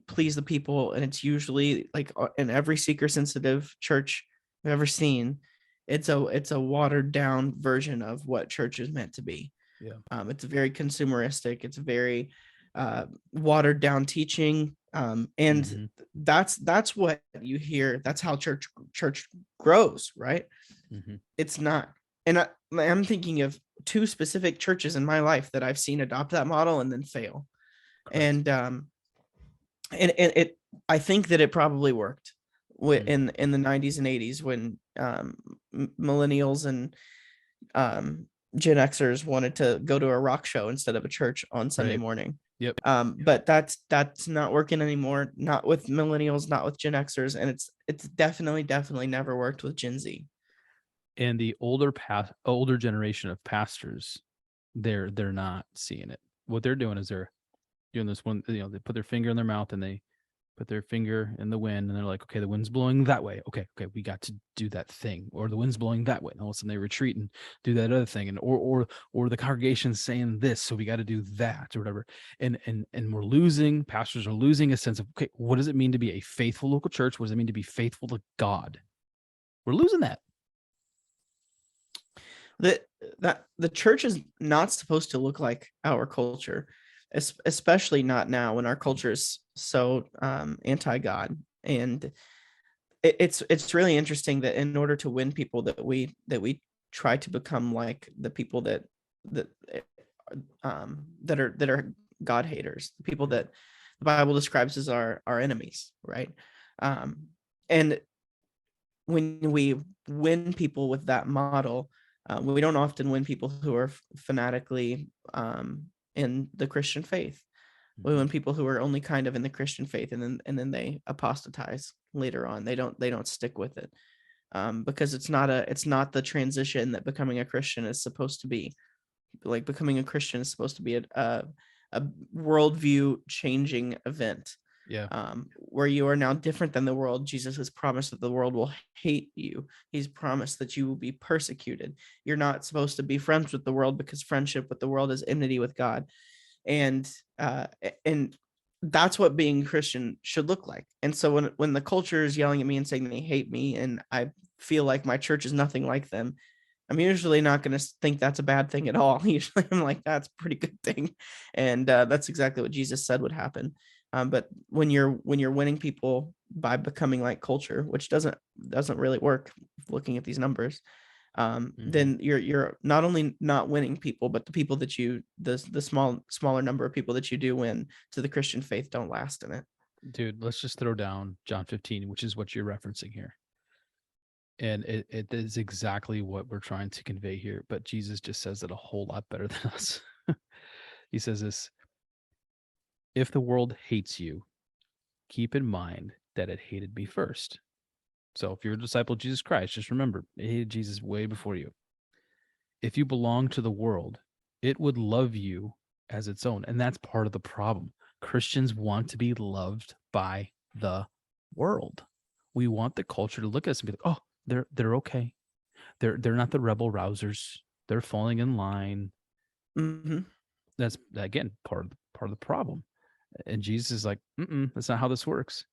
please the people, and it's usually like in every seeker sensitive church I've ever seen, it's a watered down version of what church is meant to be. Yeah. It's very consumeristic. It's very watered down teaching, and Mm-hmm. that's what you hear. That's how church grows, right? Mm-hmm. It's not. And I'm thinking of two specific churches in my life that I've seen adopt that model and then fail. Correct. And it I think that it probably worked Mm. in the 90s and 80s when millennials and Gen Xers wanted to go to a rock show instead of a church on Sunday Right. morning. Yep. But that's not working anymore. Not with millennials, not with Gen Xers, and it's definitely never worked with Gen Z. And the older generation of pastors, they're not seeing it. What they're doing is they're doing this one, they put their finger in their mouth and they put their finger in the wind, and they're like, okay, the wind's blowing that way. Okay, we got to do that thing. Or the wind's blowing that way. And all of a sudden they retreat and do that other thing. And or the congregation's saying this, so we got to do that or whatever. And pastors are losing a sense of, okay, what does it mean to be a faithful local church? What does it mean to be faithful to God? We're losing that. That the church is not supposed to look like our culture, especially not now when our culture is so anti-God. And it's really interesting that in order to win people, that we try to become like the people that that are God haters, the people that the Bible describes as our enemies, right? And when we win people with that model, we don't often win people who are fanatically in the Christian faith. We win people who are only kind of in the Christian faith, and then they apostatize later on. They don't stick with it, because it's not the transition that becoming a Christian is supposed to be. Like, becoming a Christian is supposed to be a worldview changing event, Yeah. where you are now different than the world. Jesus has promised that the world will hate you. He's promised that you will be persecuted. You're not supposed to be friends with the world, because friendship with the world is enmity with God. And that's what being Christian should look like. And so when the culture is yelling at me and saying they hate me, and I feel like my church is nothing like them, I'm usually not going to think that's a bad thing at all. Usually I'm like, that's a pretty good thing. And that's exactly what Jesus said would happen. But when you're winning people by becoming like culture, which doesn't really work looking at these numbers, then you're not only not winning people, but the people that the smaller number of people that you do win to the Christian faith don't last in it. Dude, let's just throw down John 15, which is what you're referencing here. And it is exactly what we're trying to convey here. But Jesus just says it a whole lot better than us. He says this: if the world hates you, keep in mind that it hated me first. So if you're a disciple of Jesus Christ, just remember, it hated Jesus way before you. If you belong to the world, it would love you as its own. And that's part of the problem. Christians want to be loved by the world. We want the culture to look at us and be like, oh, they're okay. They're not the rebel rousers. They're falling in line. Mm-hmm. That's, again, part of the problem. And Jesus is like, that's not how this works.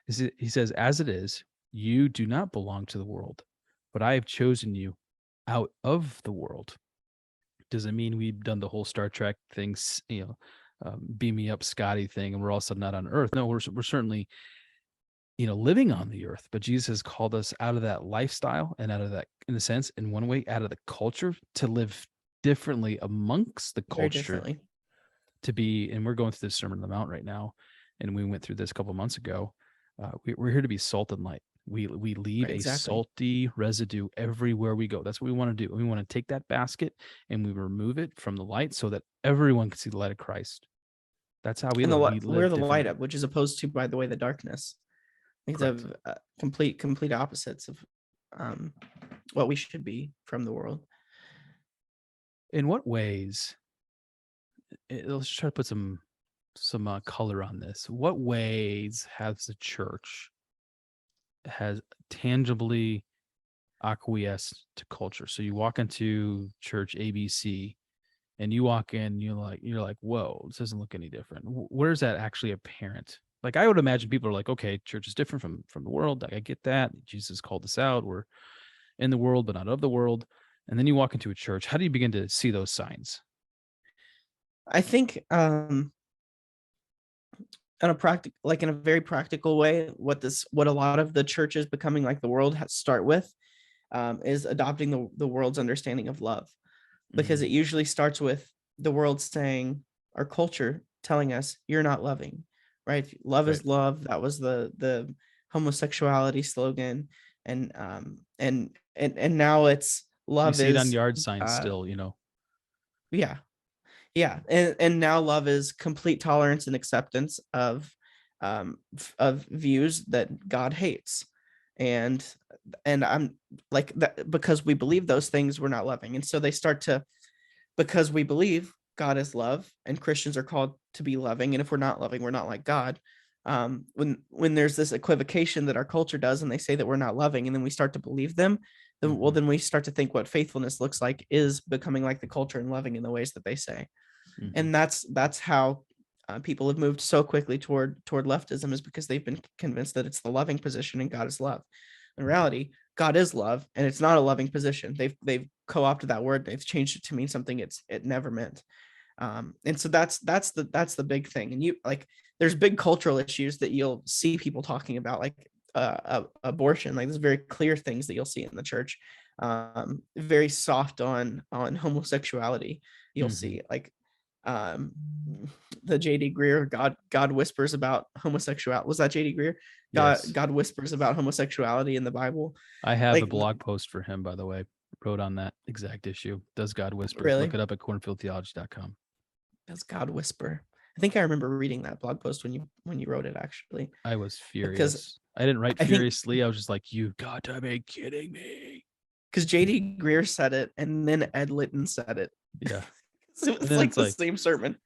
He says, as it is, you do not belong to the world, but I have chosen you out of the world. Doesn't mean we've done the whole Star Trek things, beam me up Scotty thing, and we're all of a sudden not on Earth. No, we're certainly, living on the earth, but Jesus has called us out of that lifestyle and out of that, in a sense, in one way, out of the culture, to live differently amongst the Very culture, differently. to be, and we're going through this Sermon on the Mount right now, and we went through this a couple of months ago. We're here to be salt and light. We leave Right, exactly. a salty residue everywhere we go. That's what we want to do. We want to take that basket and we remove it from the light so that everyone can see the light of Christ. That's how we And live. we're the light differently. up, which is opposed to, by the way, the darkness. It's Correct. complete opposites of what we should be from the world. In what ways? Let's try to put some color on this. What ways has the church has tangibly acquiesced to culture? So you walk into church ABC and you walk in, you're like, whoa, this doesn't look any different. Where's that actually apparent? Like, I would imagine people are like, okay, church is different from the world. Like, I get that. Jesus called us out. We're in the world, but not of the world. And then you walk into a church. How do you begin to see those signs? I think in a very practical way, what a lot of the churches becoming like the world has start with is adopting the world's understanding of love, because it usually starts with the world saying, our culture telling us, you're not loving, right? Love Right. is love. That was the homosexuality slogan, and now it's You love see it on is yard signs still, yeah. Yeah, and now love is complete tolerance and acceptance of views that God hates, and I'm like that, because we believe those things, we're not loving. And so they start to, because we believe God is love and Christians are called to be loving, and if we're not loving, we're not like God. When there's this equivocation that our culture does, and they say that we're not loving, and then we start to believe them, then then we start to think what faithfulness looks like is becoming like the culture and loving in the ways that they say. And that's how people have moved so quickly toward leftism, is because they've been convinced that it's the loving position and God is love. In reality, God is love, and it's not a loving position. They've co-opted that word. They've changed it to mean something it never meant. And so that's the big thing. And there's big cultural issues that you'll see people talking about, like abortion. Like, there's very clear things that you'll see in the church. Very soft on homosexuality. You'll see, like, the JD Greer, God whispers about homosexuality. Was that JD Greer? Yes. God whispers about homosexuality in the Bible. I have a Like, blog post for him, by the way, wrote on that exact issue. Does God whisper? really? Look it up at cornfieldtheology.com. Does God whisper? I think I remember reading that blog post when you wrote it, actually. I was Because furious. I didn't write I think furiously. I was just like, you got to be kidding me. because JD Greer said it, and then Ed Litton said it. Yeah. So And it's then like it's the like, same sermon.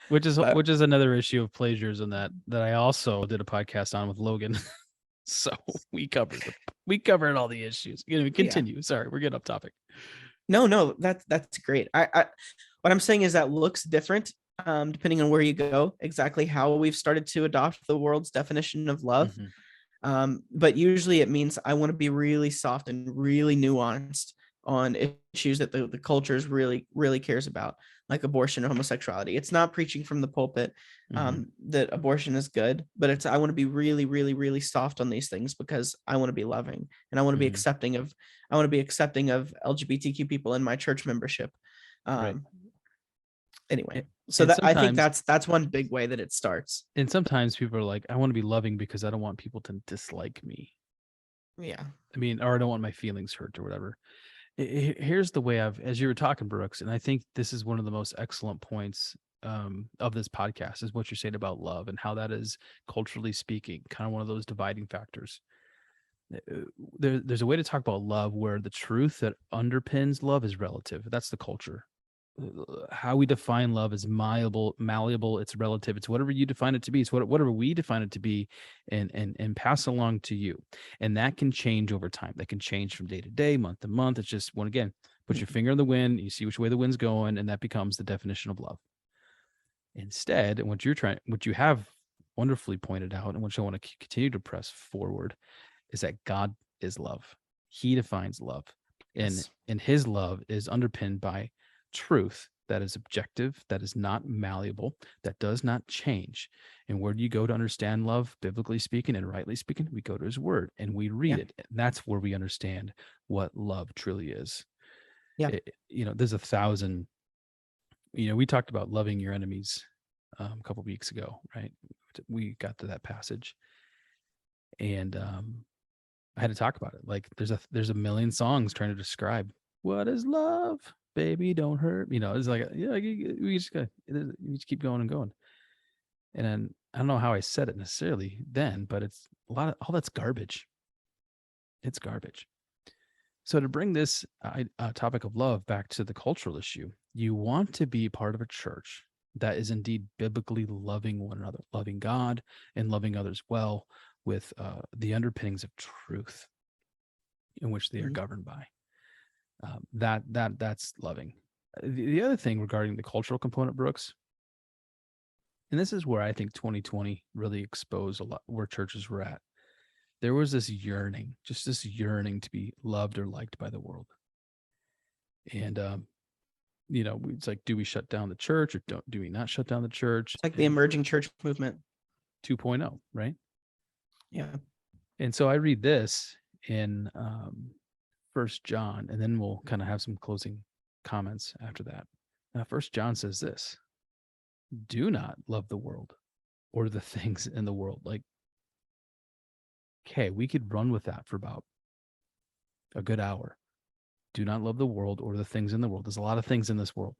which But is another issue of plagiarism that I also did a podcast on with Logan. So we covered all the issues. yeah. Continue. Sorry, we're getting off topic. No, that's great. I what I'm saying is that looks different depending on where you go, exactly how we've started to adopt the world's definition of love. But usually it means I want to be really soft and really nuanced on issues that the culture really cares about. like abortion and homosexuality. It's not preaching from the pulpit Mhm. that abortion is good, but it's, I want to be really, really, really soft on these things because I want to be loving and I want to be Mhm. accepting of, I want to be accepting of LGBTQ people in my church membership. Right. Um, anyway, A- so And that, I think sometimes that's one big way that it starts. people are like, I want to be loving because I don't want people to dislike me. Yeah. I mean, or I don't want my feelings hurt or whatever. Here's the way as you were talking, Brooks, and I think this is one of the most excellent points of this podcast is what you're saying about love and how that is culturally speaking, kind of one of those dividing factors. There's a way to talk about love where the truth that underpins love is relative. That's the culture. How we define love is malleable. It's relative. It's whatever you define it to be. It's whatever we define it to be, and pass along to you. And that can change over time. That can change from day to day, month to month. It's just when again, put your finger in the wind. You see which way the wind's going, and that becomes the definition of love. Instead, what you have wonderfully pointed out, and which I want to continue to press forward, is that God is love. He defines love. And Yes. and his love is underpinned by truth that is objective, that is not malleable, that does not change. And where do you go to understand love, biblically speaking and rightly speaking? We go to his word and we read Yeah. it. And that's where we understand what love truly is. Yeah. There's 1,000, we talked about loving your enemies a couple weeks ago, right? We got to that passage. And I had to talk about it. Like there's a million songs trying to describe what is love, baby, don't hurt. It's like we just keep going and going. And then I don't know how I said it necessarily then, but it's a lot of all that's garbage. It's garbage. So to bring this topic of love back to the cultural issue, you want to be part of a church that is indeed biblically loving one another, loving God and loving others well, with the underpinnings of truth in which they are Mhm. governed by. That's loving. The other thing regarding the cultural component, Brooks, and this is where I think 2020 really exposed a lot where churches were at. There was this yearning, just this yearning to be loved or liked by the world. And it's like, do we shut down the church or do we not shut down the church? It's like the And emerging church movement. 2.0, right? Yeah. And so I read this in First John, and then we'll kind of have some closing comments after that. First John says this: do not love the world or the things in the world. Like, okay, we could run with that for about a good hour. Do not love the world or the things in the world. There's a lot of things in this world.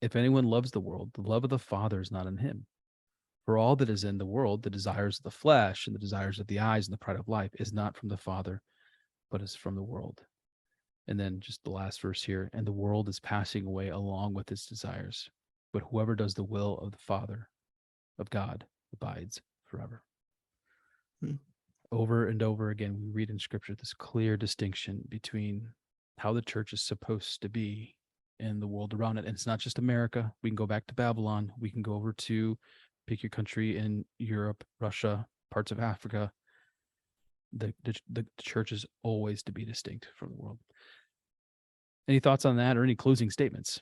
If anyone loves the world, the love of the Father is not in him. For all that is in the world, the desires of the flesh and the desires of the eyes and the pride of life, is not from the Father, but is from the world. And then just the last verse here, and the world is passing away along with its desires. But whoever does the will of the Father, of God, abides forever. Hmm. Over and over again, we read in Scripture this clear distinction between how the church is supposed to be and the world around it. And it's not just America. We can go back to Babylon. We can go over to pick your country in Europe, Russia, parts of Africa. The church is always to be distinct from the world. Any thoughts on that or any closing statements?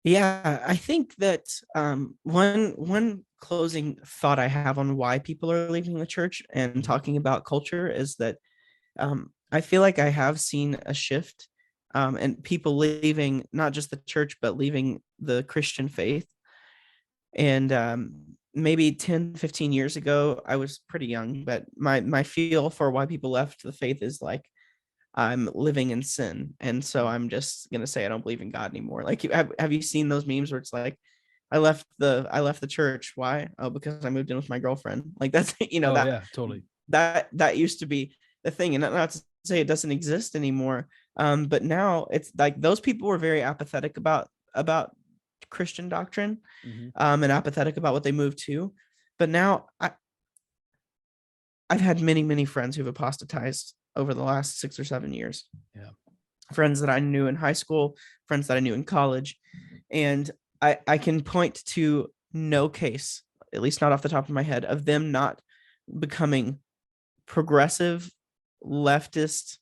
Yeah, I think that one closing thought I have on why people are leaving the church and Mhm. talking about culture is that I feel like I have seen a shift, and people leaving not just the church but leaving the Christian faith. And maybe 10, 15 years ago, I was pretty young, but my feel for why people left the faith is like, I'm living in sin, and so Mhm. I'm just gonna say I don't believe in God anymore. Like, have you seen those memes where it's like, I left the church. Why? Oh, because I moved in with my girlfriend. Like that's Oh that yeah, totally. that used to be the thing, and not to say it doesn't exist anymore. But now it's like those people were very apathetic about Christian doctrine, Hmm. and apathetic about what they moved to. But now I've had many friends who've apostatized over the last 6 or 7 years, Yeah. friends that I knew in high school, friends that I knew in college. And I can point to no case, at least not off the top of my head, of them not becoming progressive leftist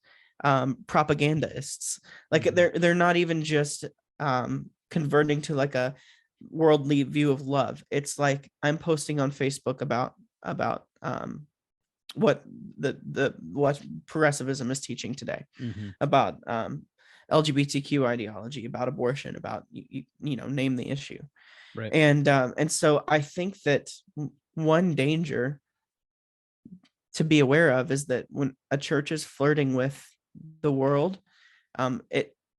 propagandists. Like Hmm. they're not even just converting to like a worldly view of love. It's like I'm posting on Facebook about what what progressivism is teaching today, Mm-hmm. about LGBTQ ideology, about abortion, about name the issue. Right. And so I think that one danger to be aware of is that when a church is flirting with the world,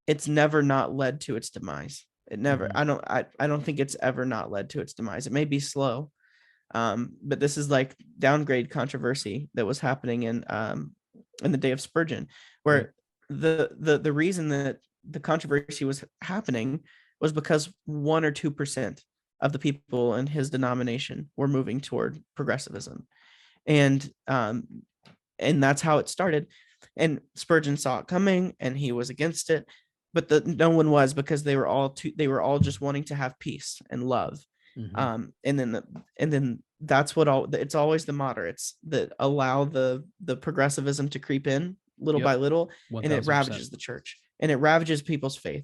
it's never not led to its demise. It never. Mm-hmm. I don't think it's ever not led to its demise. It may be slow, but this is like downgrade controversy that was happening in the day of Spurgeon, Right. where the reason that the controversy was happening was because 1 or 2% of the people in his denomination were moving toward progressivism, and that's how it started. And Spurgeon saw it coming, and he was against it, but no one was, because they were all just wanting to have peace and love. Mm-hmm. And then that's what it's always the moderates that allow the progressivism to creep in little Yep. by little, and it 1000%. ravages the church, and it ravages people's faith.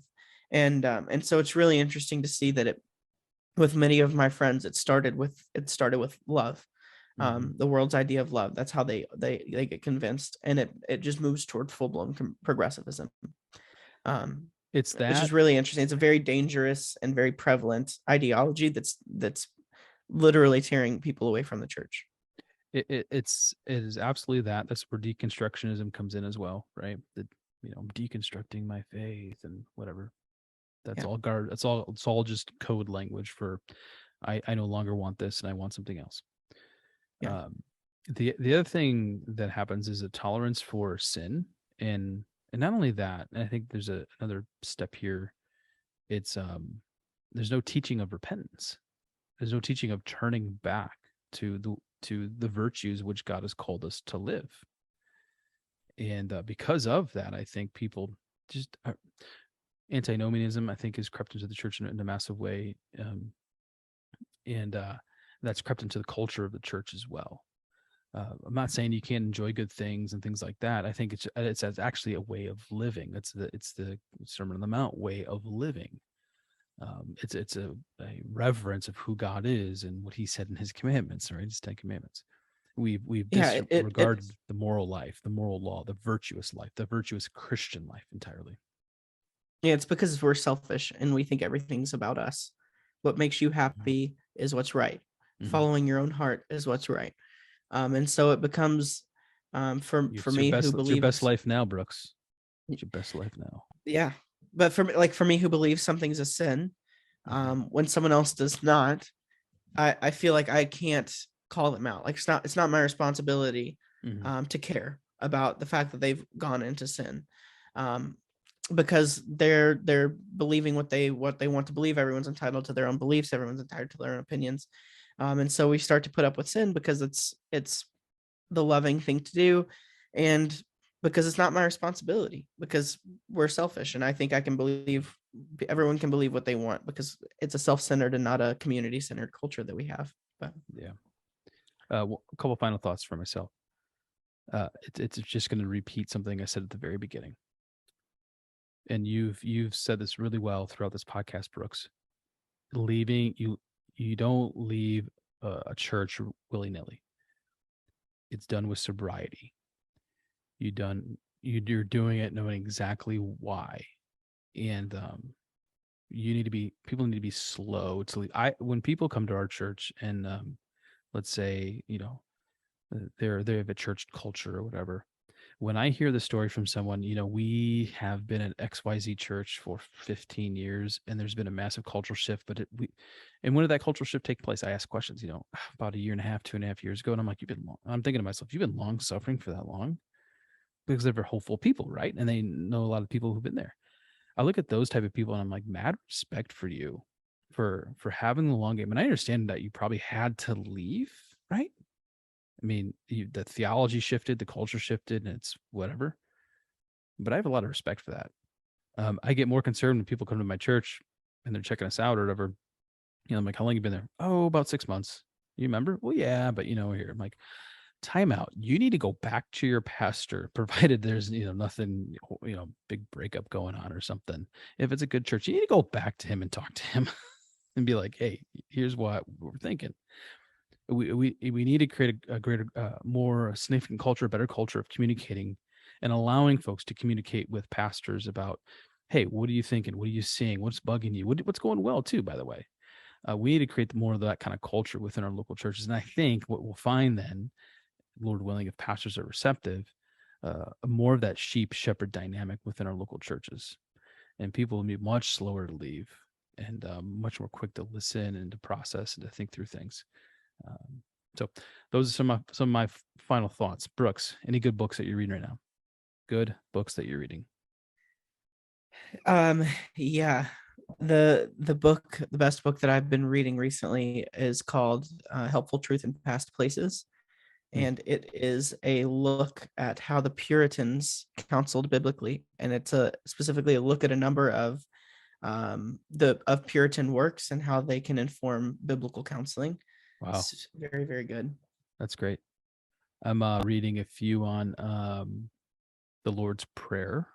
And so it's really interesting to see that it, with many of my friends, it started with love, Mm-hmm. the world's idea of love. That's how they get convinced, and it just moves toward full-blown progressivism. um It's which that is really interesting. It's a very dangerous and very prevalent ideology that's literally tearing people away from the church. it is absolutely that. That's where deconstructionism comes in as well, right? That, deconstructing my faith and whatever. That's Yeah. all guard. It's all just code language for I no longer want this and I want something else. Yeah. The other thing that happens is a tolerance for sin, and not only that, and I think there's another step here. It's there's no teaching of repentance. There's no teaching of turning back to the virtues which God has called us to live. And because of that, I think people just antinomianism, I think, has crept into the church in a massive way, and that's crept into the culture of the church as well. I'm not saying you can't enjoy good things and things like that. I think it's actually a way of living. It's the Sermon on the Mount way of living. It's a reverence of who God is and what He said in His commandments, right? His 10 Commandments. We've Yeah. disregarded the moral life, the moral law, the virtuous life, the virtuous Christian life entirely. Yeah, it's because we're selfish and we think everything's about us. What makes you happy is what's right. Mm-hmm. Following your own heart is what's right. And so it becomes, for me, who It's your best believes, life now, Brooks. It's your best life now. yeah. But for me, who believes something's a sin, Mm-hmm. when someone else does not, I feel like I can't call them out. Like it's not my responsibility Mm-hmm. to care about the fact that they've gone into sin, um, because they're believing what they want to believe. Everyone's entitled to their own beliefs. Everyone's entitled to their own opinions, and so we start to put up with sin because it's the loving thing to do, and because it's not my responsibility, because we're selfish, and I think I can believe everyone can believe what they want because it's a self-centered and not a community-centered culture that we have. But Yeah. Well, a couple final thoughts for myself. It's just going to repeat something I said at the very beginning, and you've said this really well throughout this podcast, Brooks. You don't leave a church willy nilly. It's done with sobriety. You're doing it knowing exactly why, and people need to be slow to leave. When people come to our church and let's say they have a church culture or whatever. When I hear the story from someone, we have been at XYZ church for 15 years and there's been a massive cultural shift, and when did that cultural shift take place? I ask questions, about a year and a half, 2.5 years ago. And I'm like, I'm thinking to myself, you've been long suffering for that long, because they're hopeful people, right? And they know a lot of people who've been there. I look at those type of people and I'm like, mad respect for you for having the long game. And I understand that you probably had to leave, right? I mean, the theology shifted, the culture shifted, and it's whatever. But I have a lot of respect for that. I get more concerned when people come to my church and they're checking us out or whatever. I'm like, how long you been there? Oh, about 6 months. You remember? Well, yeah, but we're here. I'm like, time out. You need to go back to your pastor, provided there's, nothing, big breakup going on or something. If it's a good church, you need to go back to him and talk to him and be like, hey, here's what we're thinking. We need to create a greater, more significant culture, a better culture of communicating and allowing folks to communicate with pastors about, hey, what are you thinking? What are you seeing? What's bugging you? What's going well too, by the way. We need to create more of that kind of culture within our local churches. And I think what we'll find then, Lord willing, if pastors are receptive, more of that sheep shepherd dynamic within our local churches. And people will be much slower to leave and much more quick to listen and to process and to think through things. So those are some of my final thoughts. Brooks, any good books that you're reading right now? Good books that you're reading? Yeah, the best book that I've been reading recently is called Helpful Truth in Past Places, and it is a look at how the Puritans counseled biblically, and it's specifically a look at a number of Puritan works and how they can inform biblical counseling. Wow, it's very, very good. That's great. I'm reading a few on the Lord's Prayer,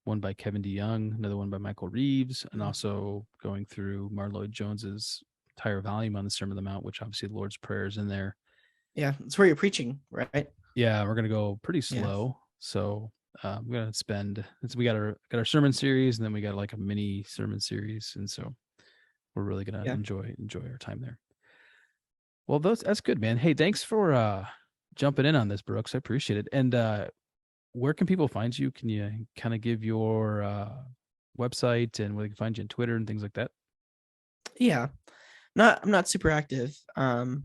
one by Kevin DeYoung, another one by Michael Reeves, and also going through Martyn Lloyd-Jones's entire volume on the Sermon on the Mount, which obviously the Lord's Prayer is in there. Yeah, it's where you're preaching, right? Yeah, we're gonna go pretty slow. Yeah. So I'm gonna spend. We got our sermon series, and then we got like a mini sermon series, and so we're really gonna enjoy our time there. Well, that's good, man. Hey, thanks for jumping in on this, Brooks. I appreciate it. And where can people find you? Can you kind of give your website and where they can find you on Twitter and things like that? Yeah, I'm not super active on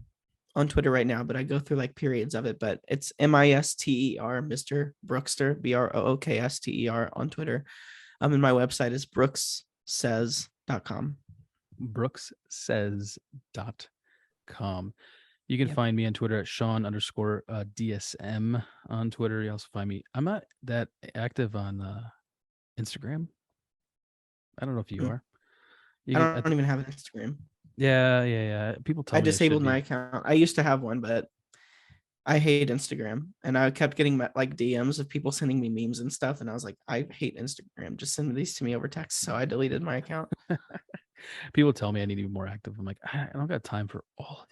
Twitter right now, but I go through like periods of it. But it's MISTER, Mr. Brookster, BROOKSTER on Twitter. And my website is brookssays.com. brookssays.com. You can find me on Twitter at Sean_DSM on Twitter. You also find me. I'm not that active on Instagram. I don't know if you are. I don't even have an Instagram. Yeah. People tell me I disabled my account. I used to have one, but I hate Instagram, and I kept getting like DMs of people sending me memes and stuff, and I was like, I hate Instagram. Just send these to me over text. So I deleted my account. People tell me I need to be more active. I'm like, I don't got time for all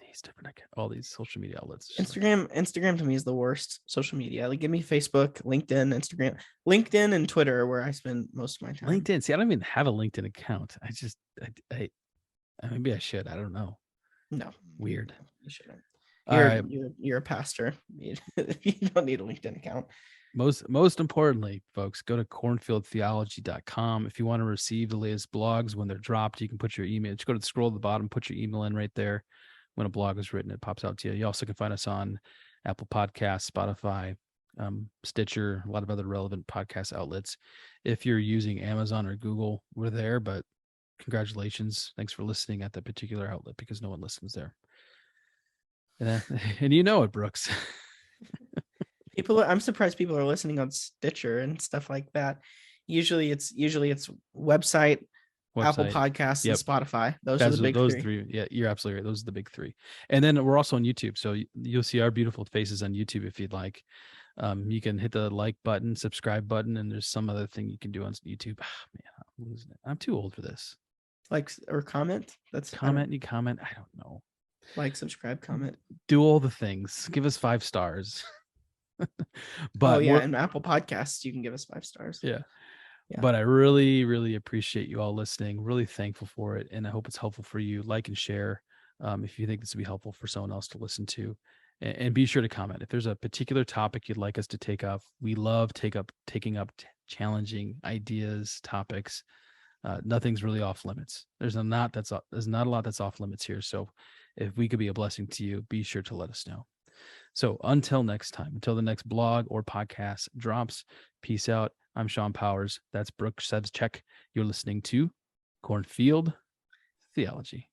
these social media outlets. Instagram to me is the worst social media. Like, give me Facebook, LinkedIn, Instagram, LinkedIn, and Twitter are where I spend most of my time. LinkedIn. See, I don't even have a LinkedIn account. I maybe I should. I don't know. No, weird. You shouldn't. You're a pastor. You don't need a LinkedIn account. Most importantly, folks, go to cornfieldtheology.com. If you want to receive the latest blogs when they're dropped, you can put your email. Just go to the scroll at the bottom, put your email in right there. When a blog is written, it pops out to you. You also can find us on Apple Podcasts, Spotify, Stitcher, a lot of other relevant podcast outlets. If you're using Amazon or Google, we're there, but congratulations. Thanks for listening at that particular outlet, because no one listens there. And you know it, Brooks. I'm surprised people are listening on Stitcher and stuff like that. Usually it's website, Apple Podcasts, and Spotify. Those are the big three. Yeah, you're absolutely right. Those are the big three. And then we're also on YouTube. So you'll see our beautiful faces on YouTube if you'd like. You can hit the like button, subscribe button, and there's some other thing you can do on YouTube. Man, I'm losing it. I'm too old for this. Like or comment. You comment. I don't know. Like, subscribe, comment. Do all the things. Give us 5 stars. But and Apple Podcasts, you can give us 5 stars. Yeah. But I really, really appreciate you all listening. Really thankful for it. And I hope it's helpful for you. Like and share if you think this would be helpful for someone else to listen to. And be sure to comment. If there's a particular topic you'd like us to take up, we love taking up challenging ideas, topics. Nothing's really off limits. There's not a lot that's off limits here. So if we could be a blessing to you, be sure to let us know. So until next time, until the next blog or podcast drops, peace out. I'm Sean Powers. That's Brooks Sevchek. You're listening to Cornfield Theology.